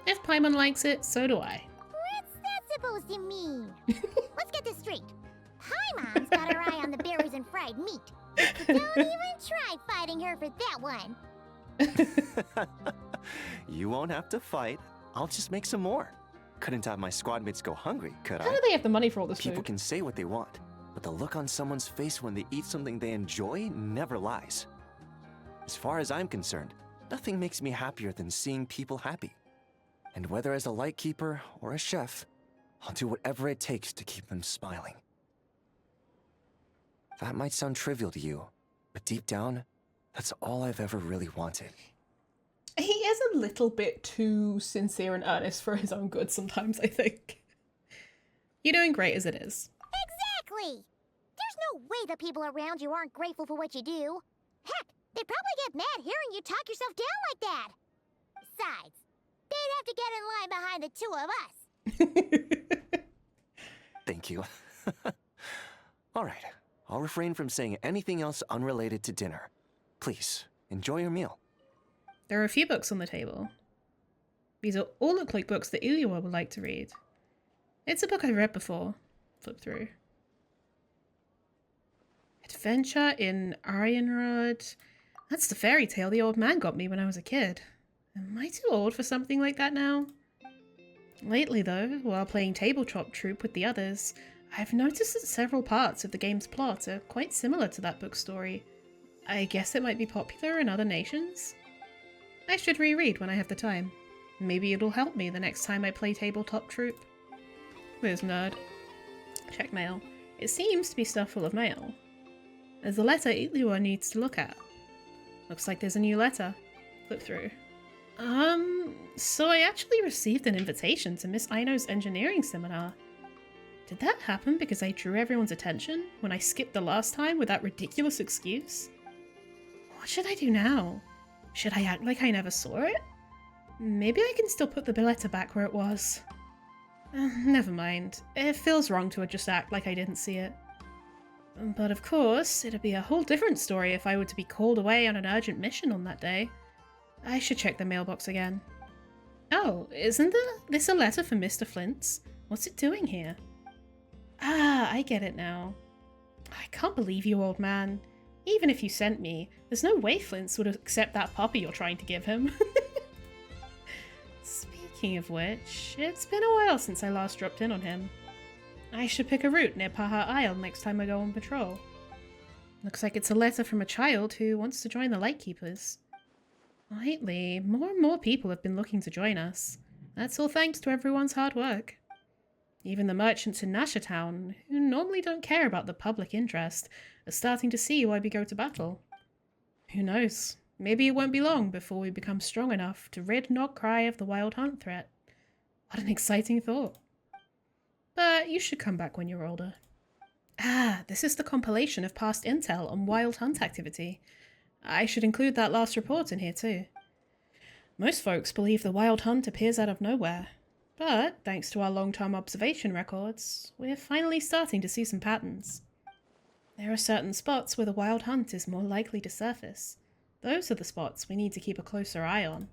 Speaker 1: If Paimon likes it, so do I.
Speaker 4: What's that supposed to mean? Let's get this straight. Paimon's got her eye on the berries and fried meat. Don't even try fighting her for that one.
Speaker 2: You won't have to fight. I'll just make some more. Couldn't have my squad mates go hungry, could I?
Speaker 1: How do they have the money for all this
Speaker 2: People
Speaker 1: food?
Speaker 2: can say what they want, but the look on someone's face when they eat something they enjoy never lies. As far as I'm concerned, nothing makes me happier than seeing people happy. And whether as a lightkeeper or a chef, I'll do whatever it takes to keep them smiling. That might sound trivial to you, but deep down, that's all I've ever really wanted.
Speaker 1: He is a little bit too sincere and earnest for his own good sometimes, I think. You're doing great as it is.
Speaker 4: Exactly! There's no way the people around you aren't grateful for what you do. Heck, they'd probably get mad hearing you talk yourself down like that. Besides, they'd have to get in line behind the two of us.
Speaker 2: Thank you. All right, I'll refrain from saying anything else unrelated to dinner. Please, enjoy your meal.
Speaker 1: There are a few books on the table. These all look like books that Illuga would like to read. It's a book I've read before. Flip through. Adventure in Ironrod. That's the fairy tale the old man got me when I was a kid. Am I too old for something like that now? Lately though, while playing Tabletop Troop with the others, I've noticed that several parts of the game's plot are quite similar to that book's story. I guess it might be popular in other nations? I should reread when I have the time. Maybe it'll help me the next time I play Tabletop Troop. Where's Nerd? Check mail. It seems to be stuff full of mail. There's a letter Illuga needs to look at. Looks like there's a new letter. Flip through. So I actually received an invitation to Miss Aino's engineering seminar. Did that happen because I drew everyone's attention when I skipped the last time with that ridiculous excuse? What should I do now? Should I act like I never saw it? Maybe I can still put the letter back where it was. Never mind. It feels wrong to just act like I didn't see it. But of course, it'd be a whole different story if I were to be called away on an urgent mission on that day. I should check the mailbox again. Oh, isn't this a letter for Mr. Flint's? What's it doing here? Ah, I get it now. I can't believe you, old man. Even if you sent me, there's no way Flint's would accept that puppy you're trying to give him. Speaking of which, it's been a while since I last dropped in on him. I should pick a route near Paha Isle next time I go on patrol. Looks like it's a letter from a child who wants to join the Lightkeepers. Lately, more and more people have been looking to join us. That's all thanks to everyone's hard work. Even the merchants in Nasha Town, who normally don't care about the public interest, are starting to see why we go to battle. Who knows? Maybe it won't be long before we become strong enough to rid nod-krai of the wild hunt threat. What an exciting thought. But you should come back when you're older. Ah, this is the compilation of past intel on wild hunt activity. I should include that last report in here too. Most folks believe the wild hunt appears out of nowhere, but thanks to our long-term observation records, we're finally starting to see some patterns. There are certain spots where the wild hunt is more likely to surface. Those are the spots we need to keep a closer eye on.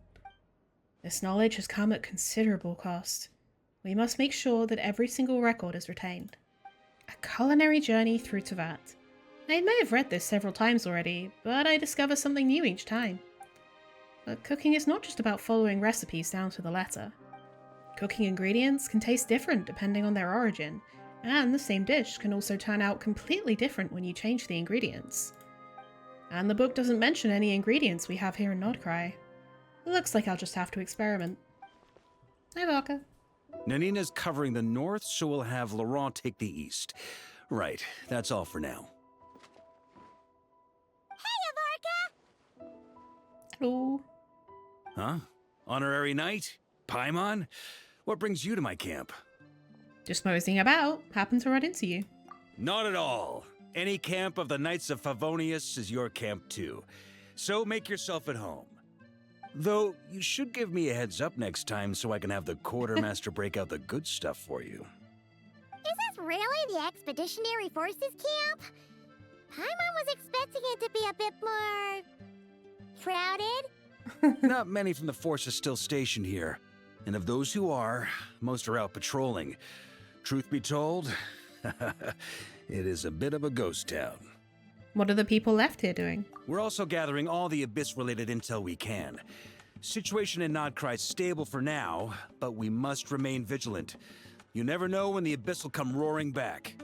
Speaker 1: This knowledge has come at considerable cost. We must make sure that every single record is retained. A culinary journey through Teyvat. I may have read this several times already, but I discover something new each time. But cooking is not just about following recipes down to the letter. Cooking ingredients can taste different depending on their origin, and the same dish can also turn out completely different when you change the ingredients. And the book doesn't mention any ingredients we have here in nod-krai. Looks like I'll just have to experiment. Hi, Varka.
Speaker 10: Nanina's covering the north, so we'll have Laurent take the east. Right, that's all for now.
Speaker 4: Hey, Varka!
Speaker 1: Hello.
Speaker 10: Huh? Honorary knight? Paimon? What brings you to my camp?
Speaker 1: Just moseying about. Happened to run into you.
Speaker 10: Not at all. Any camp of the Knights of Favonius is your camp too. So make yourself at home. Though, you should give me a heads up next time so I can have the quartermaster break out the good stuff for you.
Speaker 4: Is this really the Expeditionary Forces camp? Paimon was expecting it to be a bit more... crowded?
Speaker 10: Not many from the force are still stationed here. And of those who are, most are out patrolling. Truth be told, it is a bit of a ghost town.
Speaker 1: What are the people left here doing?
Speaker 10: We're also gathering all the Abyss-related intel we can. Situation in nod-krai is stable for now, but we must remain vigilant. You never know when the Abyss will come roaring back.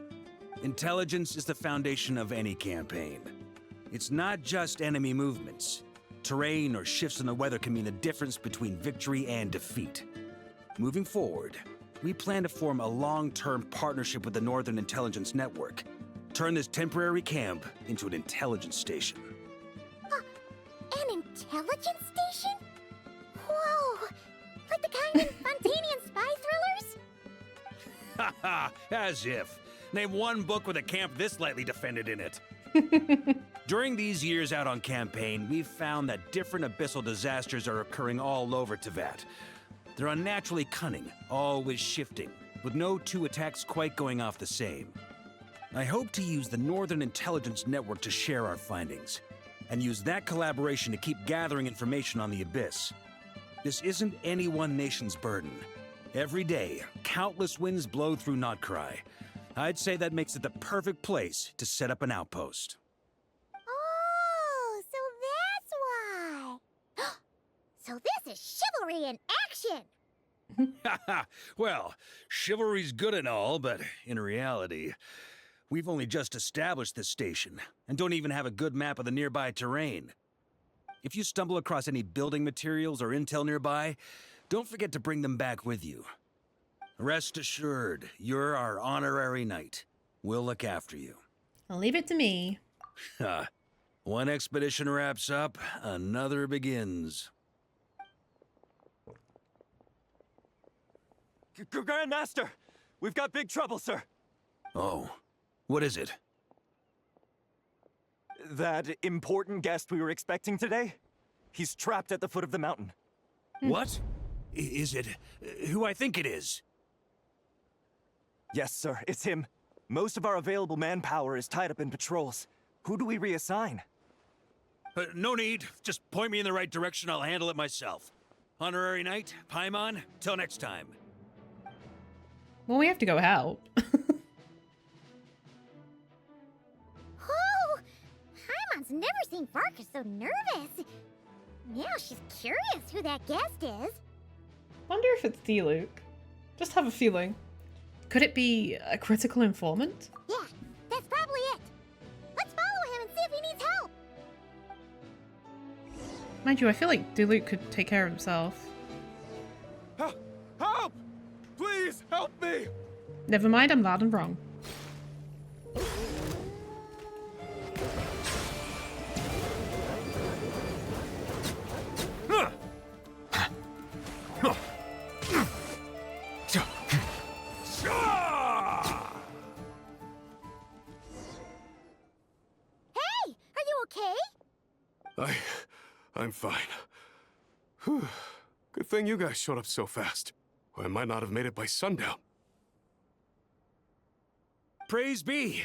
Speaker 10: Intelligence is the foundation of any campaign. It's not just enemy movements. Terrain or shifts in the weather can mean the difference between victory and defeat. Moving forward, we plan to form a long-term partnership with the Northern Intelligence Network. Turn this temporary camp into an intelligence station.
Speaker 4: An intelligence station? Whoa! Like the kind in Fontanian spy thrillers?
Speaker 10: Haha, as if. Name one book with a camp this lightly defended in it. During these years out on campaign, we've found that different abyssal disasters are occurring all over Teyvat. They're unnaturally cunning, always shifting, with no two attacks quite going off the same. I hope to use the Northern Intelligence Network to share our findings, and use that collaboration to keep gathering information on the Abyss. This isn't any one nation's burden. Every day, countless winds blow through nod-krai. I'd say that makes it the perfect place to set up an outpost.
Speaker 4: Oh, so that's why. So this is chivalry in action.
Speaker 10: Haha, well, chivalry's good and all, but in reality, we've only just established this station, and don't even have a good map of the nearby terrain. If you stumble across any building materials or intel nearby, don't forget to bring them back with you. Rest assured, you're our honorary knight. We'll look after you.
Speaker 1: I'll leave it to me.
Speaker 10: One expedition wraps up, another begins.
Speaker 8: Grandmaster! We've got big trouble, sir!
Speaker 10: Oh, what is it?
Speaker 8: That important guest we were expecting today? He's trapped at the foot of the mountain.
Speaker 10: What? Is it who I think it is?
Speaker 8: Yes, sir, it's him. Most of our available manpower is tied up in patrols. Who do we reassign?
Speaker 10: No need. Just point me in the right direction. I'll handle it myself. Honorary Knight, Paimon, till next time.
Speaker 1: Well, we have to go help.
Speaker 4: Oh, Paimon's never seen Varka so nervous. Now she's curious who that guest is.
Speaker 1: Wonder if it's Diluc. Just have a feeling. Could it be a critical informant?
Speaker 4: Yeah, that's probably it. Let's follow him and see if he needs help.
Speaker 1: Mind you, I feel like Diluc could take care of himself.
Speaker 5: Help! Please, help me!
Speaker 1: Never mind, I'm loud and wrong.
Speaker 5: I'm fine. Whew. Good thing you guys showed up so fast. Or I might not have made it by sundown.
Speaker 10: Praise be!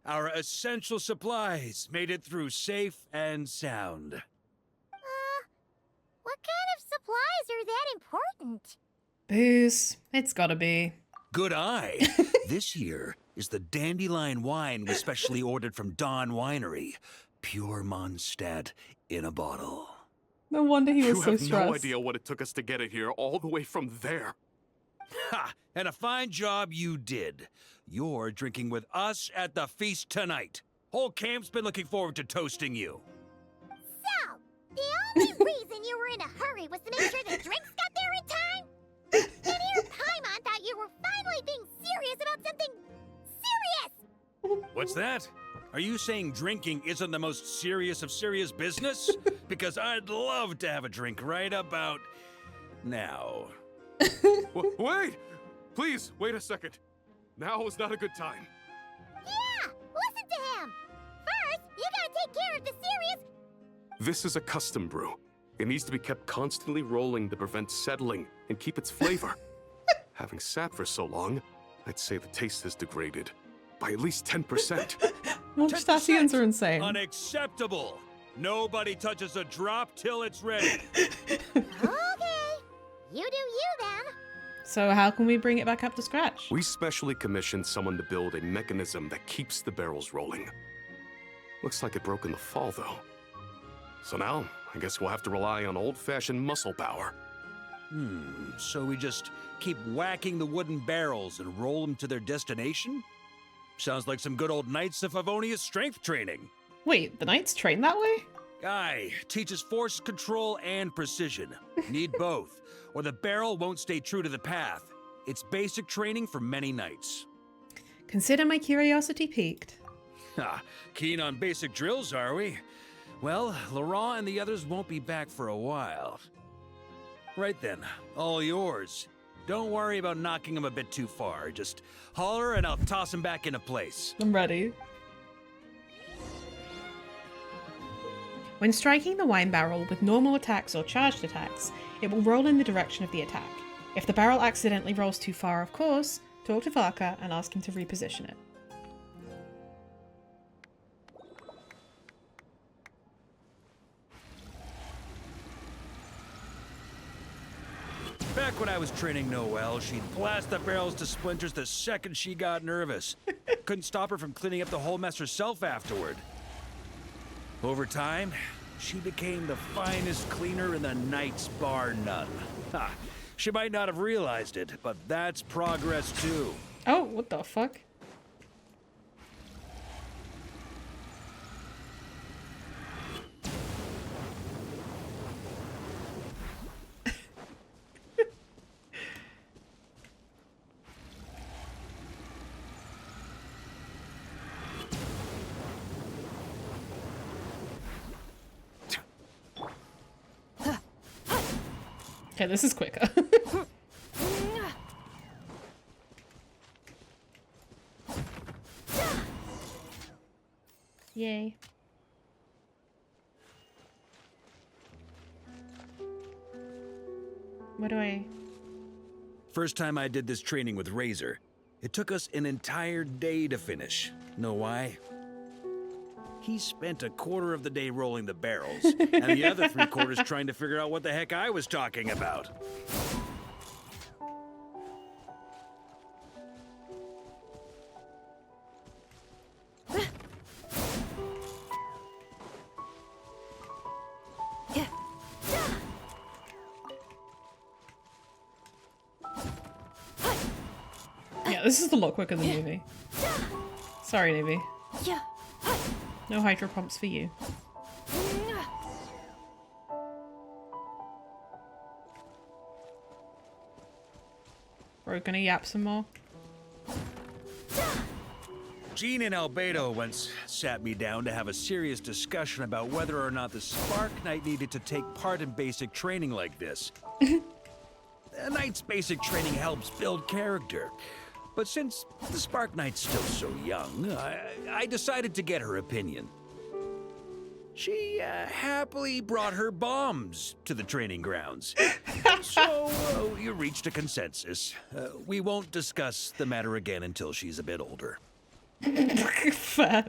Speaker 10: Our essential supplies made it through safe and sound.
Speaker 4: What kind of supplies are that important?
Speaker 1: Booze. It's gotta be.
Speaker 10: Good eye! This here is the dandelion wine we specially ordered from Dawn Winery. Pure Mondstadt in a bottle.
Speaker 1: No wonder he was so
Speaker 5: You have
Speaker 1: stressed.
Speaker 5: no idea what it took us to get it here, all the way from there.
Speaker 10: Ha! And a fine job you did. You're drinking with us at the feast tonight. Whole camp's been looking forward to toasting you.
Speaker 4: So, the only reason you were in a hurry was to make sure the drinks got there in time? And here Paimon thought you were finally being serious about something serious!
Speaker 10: What's that? Are you saying drinking isn't the most serious of serious business? Because I'd love to have a drink right about now.
Speaker 5: Wait! Please, wait a second. Now is not a good time.
Speaker 4: Yeah! Listen to him! First, you gotta take care of the serious...
Speaker 5: This is a custom brew. It needs to be kept constantly rolling to prevent settling and keep its flavor. Having sat for so long, I'd say the taste has degraded by at least 10%.
Speaker 1: Mondstadtians are insane.
Speaker 10: Unacceptable! Nobody touches a drop till it's ready.
Speaker 4: Okay. You do you then.
Speaker 1: So how can we bring it back up to scratch?
Speaker 5: We specially commissioned someone to build a mechanism that keeps the barrels rolling. Looks like it broke in the fall, though. So now, I guess we'll have to rely on old-fashioned muscle power.
Speaker 10: So we just keep whacking the wooden barrels and roll them to their destination? Sounds like some good old Knights of Favonius strength training.
Speaker 1: Wait, the knights train that way?
Speaker 10: Aye, teaches force control and precision. Need both, or the barrel won't stay true to the path. It's basic training for many knights.
Speaker 1: Consider my curiosity piqued.
Speaker 10: Ha, keen on basic drills, are we? Well, Laurent and the others won't be back for a while. Right then, all yours. Don't worry about knocking him a bit too far. Just holler and I'll toss him back into place.
Speaker 1: I'm ready. When striking the wine barrel with normal attacks or charged attacks, it will roll in the direction of the attack. If the barrel accidentally rolls too far, of course, talk to Varka and ask him to reposition it.
Speaker 10: Back when I was training Noelle, she'd blast the barrels to splinters the second she got nervous. Couldn't stop her from cleaning up the whole mess herself afterward. Over time, she became the finest cleaner in the Knights, bar none. Ha! She might not have realized it, but that's progress too.
Speaker 1: Oh, what the fuck? Okay, this is quicker. Yay. What do I...
Speaker 10: First time I did this training with Razor, it took us an entire day to finish. Know why? He spent a quarter of the day rolling the barrels, and the other 3/4 trying to figure out what the heck I was talking about.
Speaker 1: Yeah, this is a lot quicker than Navy. Sorry, Navy. No hydro pumps for you. We're gonna yap some more.
Speaker 10: Jean and Albedo once sat me down to have a serious discussion about whether or not the Spark Knight needed to take part in basic training like this. A Knight's basic training helps build character. But since the Spark Knight's still so young, I decided to get her opinion. She happily brought her bombs to the training grounds. So we reached a consensus. We won't discuss the matter again until she's a bit older.
Speaker 1: Fair.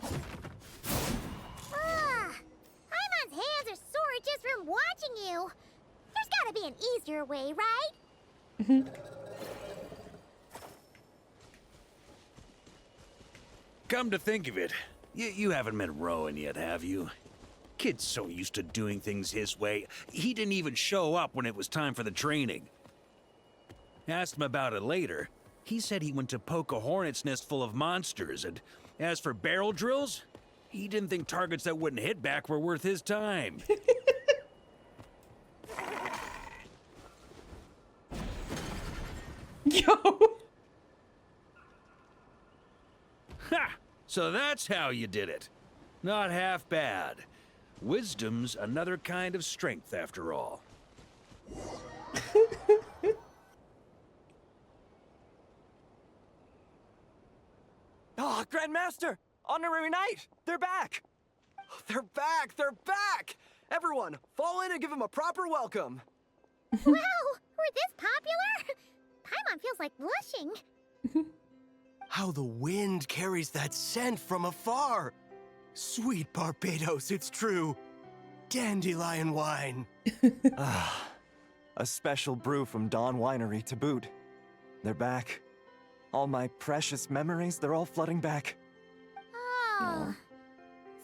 Speaker 4: Paimon's hands are sore just from watching you. There's gotta be an easier way, right?
Speaker 10: Come to think of it, you haven't met Rowan yet, have you? Kid's so used to doing things his way, he didn't even show up when it was time for the training. Asked him about it later. He said he went to poke a hornet's nest full of monsters, and as for barrel drills, he didn't think targets that wouldn't hit back were worth his time.
Speaker 1: Yo!
Speaker 10: Ha! So that's how you did it. Not half bad. Wisdom's another kind of strength, after all.
Speaker 8: Oh, Grandmaster! Honorary Knight! They're back! They're back! They're back! Everyone, fall in and give them a proper welcome.
Speaker 4: Wow, we're this popular? Paimon feels like blushing.
Speaker 11: How the wind carries that scent from afar. Sweet Barbados, it's true. Dandelion wine.
Speaker 8: Ah, a special brew from Dawn Winery to boot. They're back. All my precious memories, they're all flooding back.
Speaker 4: Oh.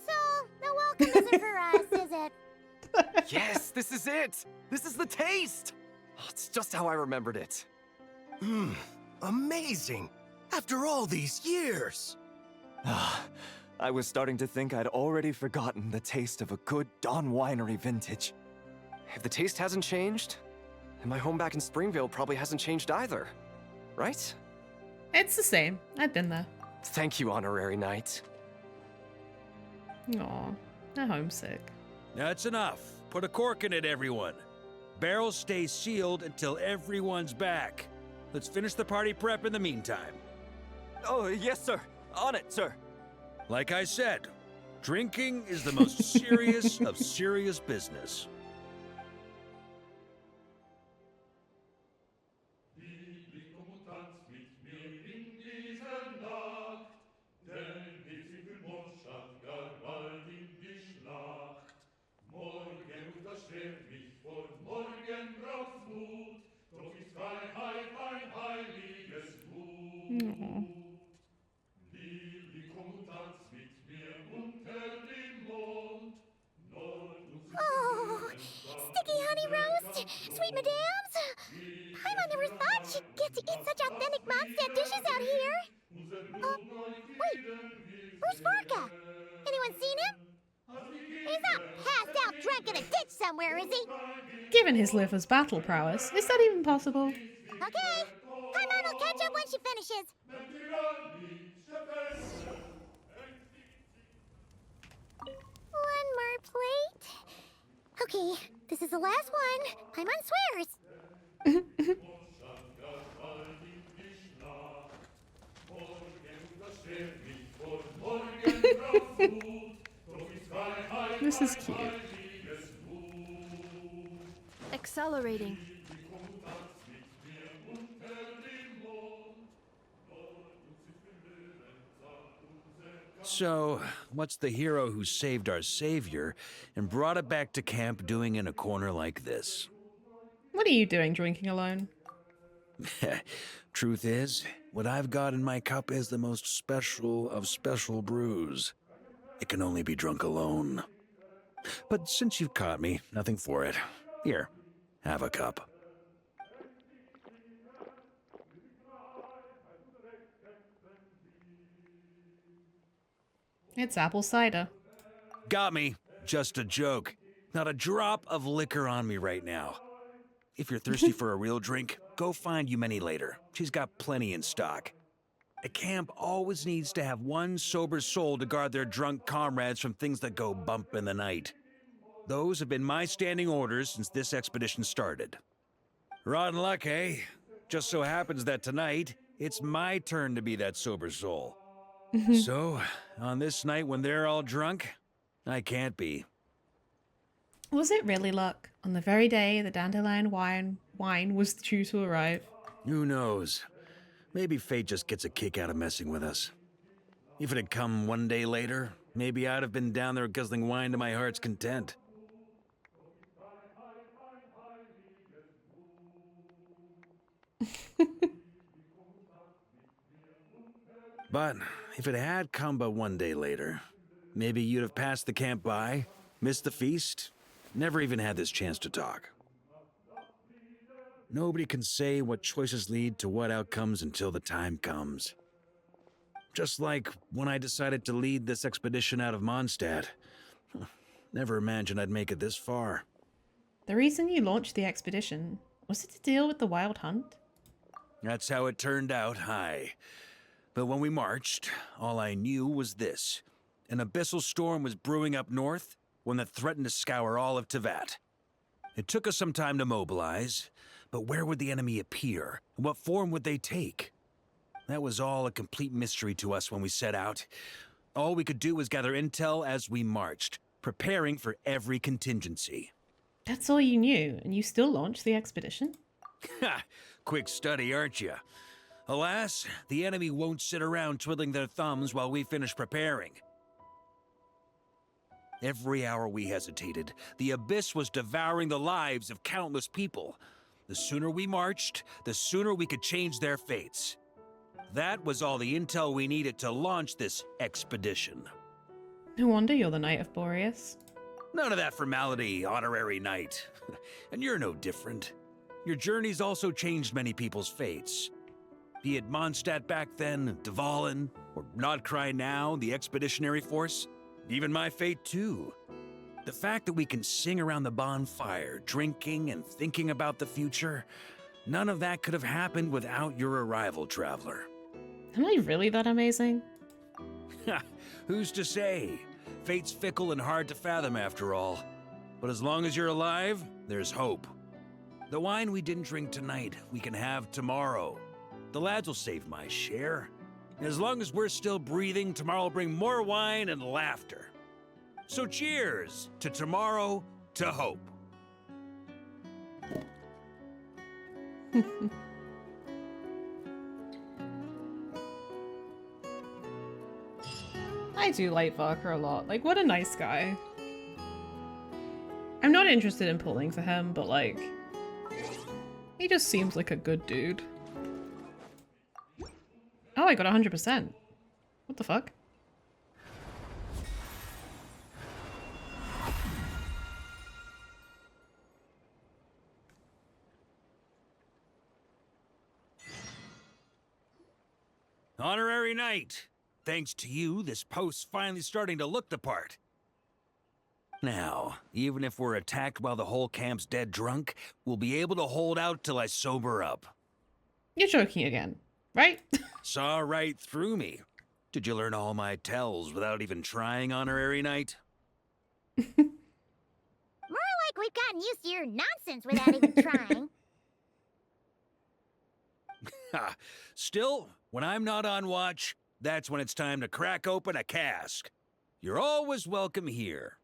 Speaker 4: So, the welcome isn't for us, is it?
Speaker 7: Yes, this is it! This is the taste! Oh, it's just how I remembered it.
Speaker 11: Amazing. After all these years.
Speaker 7: I was starting to think I'd already forgotten the taste of a good Dawn Winery vintage.
Speaker 8: If the taste hasn't changed, then my home back in Springvale probably hasn't changed either. Right?
Speaker 1: It's the same. I've been there.
Speaker 8: Thank you, Honorary Knight.
Speaker 1: Aw, I'm homesick.
Speaker 10: That's enough. Put a cork in it, everyone. Barrels stay sealed until everyone's back. Let's finish the party prep in the meantime.
Speaker 7: Oh, yes, sir. On it, sir.
Speaker 10: Like I said, drinking is the most serious of serious business.
Speaker 4: Oh, sticky honey roast, sweet madams. Paimon never thought she'd get to eat such authentic Mondstadt dishes out here. Wait, where's Varka? Anyone seen him? He's not passed out drunk in a ditch somewhere, is he?
Speaker 1: Given his liver's battle prowess, is that even possible?
Speaker 4: Okay, Paimon will catch up when she finishes. One more plate. Okay, this is the last one. Paimon swears.
Speaker 1: This is cute.
Speaker 12: Accelerating.
Speaker 10: So, what's the hero who saved our savior and brought it back to camp doing in a corner like this?
Speaker 1: What are you doing drinking alone?
Speaker 10: Truth is, what I've got in my cup is the most special of special brews. It can only be drunk alone. But since you've caught me, nothing for it. Here, have a cup.
Speaker 1: It's apple cider.
Speaker 10: Got me. Just a joke. Not a drop of liquor on me right now. If you're thirsty for a real drink, go find Yumeni later. She's got plenty in stock. A camp always needs to have one sober soul to guard their drunk comrades from things that go bump in the night. Those have been my standing orders since this expedition started. Rotten luck, eh? Just so happens that tonight, it's my turn to be that sober soul. So, on this night when they're all drunk, I can't be.
Speaker 1: Was it really luck? On the very day the dandelion wine was due to arrive?
Speaker 10: Who knows? Maybe fate just gets a kick out of messing with us. If it had come one day later, maybe I'd have been down there guzzling wine to my heart's content. But if it had come but one day later, maybe you'd have passed the camp by, missed the feast, never even had this chance to talk. Nobody can say what choices lead to what outcomes until the time comes. Just like when I decided to lead this expedition out of Mondstadt. Never imagined I'd make it this far.
Speaker 1: The reason you launched the expedition, was it to deal with the wild hunt?
Speaker 10: That's how it turned out, aye. But when we marched, all I knew was this. An abyssal storm was brewing up north, one that threatened to scour all of Teyvat. It took us some time to mobilize, but where would the enemy appear? And what form would they take? That was all a complete mystery to us when we set out. All we could do was gather intel as we marched, preparing for every contingency.
Speaker 1: That's all you knew, and you still launched the expedition?
Speaker 10: Ha! Quick study, aren't you? Alas, the enemy won't sit around twiddling their thumbs while we finish preparing. Every hour we hesitated, the abyss was devouring the lives of countless people. The sooner we marched, the sooner we could change their fates. That was all the intel we needed to launch this expedition.
Speaker 1: No wonder you're the Knight of Boreas.
Speaker 10: None of that formality, honorary knight. And you're no different. Your journey's also changed many people's fates. Be it Mondstadt back then, Dvalin, or nod-krai now, the Expeditionary Force. Even my fate, too. The fact that we can sing around the bonfire, drinking and thinking about the future, none of that could have happened without your arrival, Traveler.
Speaker 1: Am I really that amazing?
Speaker 10: Who's to say? Fate's fickle and hard to fathom after all. But as long as you're alive, there's hope. The wine we didn't drink tonight, we can have tomorrow. The lads will save my share. As long as we're still breathing, tomorrow will bring more wine and laughter. So cheers to tomorrow, to hope.
Speaker 1: I do like Varka a lot. Like, what a nice guy. I'm not interested in pulling for him, but like, he just seems like a good dude. Oh, I got 100%. What the fuck?
Speaker 10: Honorary Knight. Thanks to you, this post's finally starting to look the part. Now, even if we're attacked while the whole camp's dead drunk, we'll be able to hold out till I sober up.
Speaker 1: You're joking again, right?
Speaker 10: Saw right through me. Did you learn all my tells without even trying, Honorary Knight?
Speaker 4: More like we've gotten used to your nonsense without even trying.
Speaker 10: Ha! Still, when I'm not on watch, that's when it's time to crack open a cask. You're always welcome here.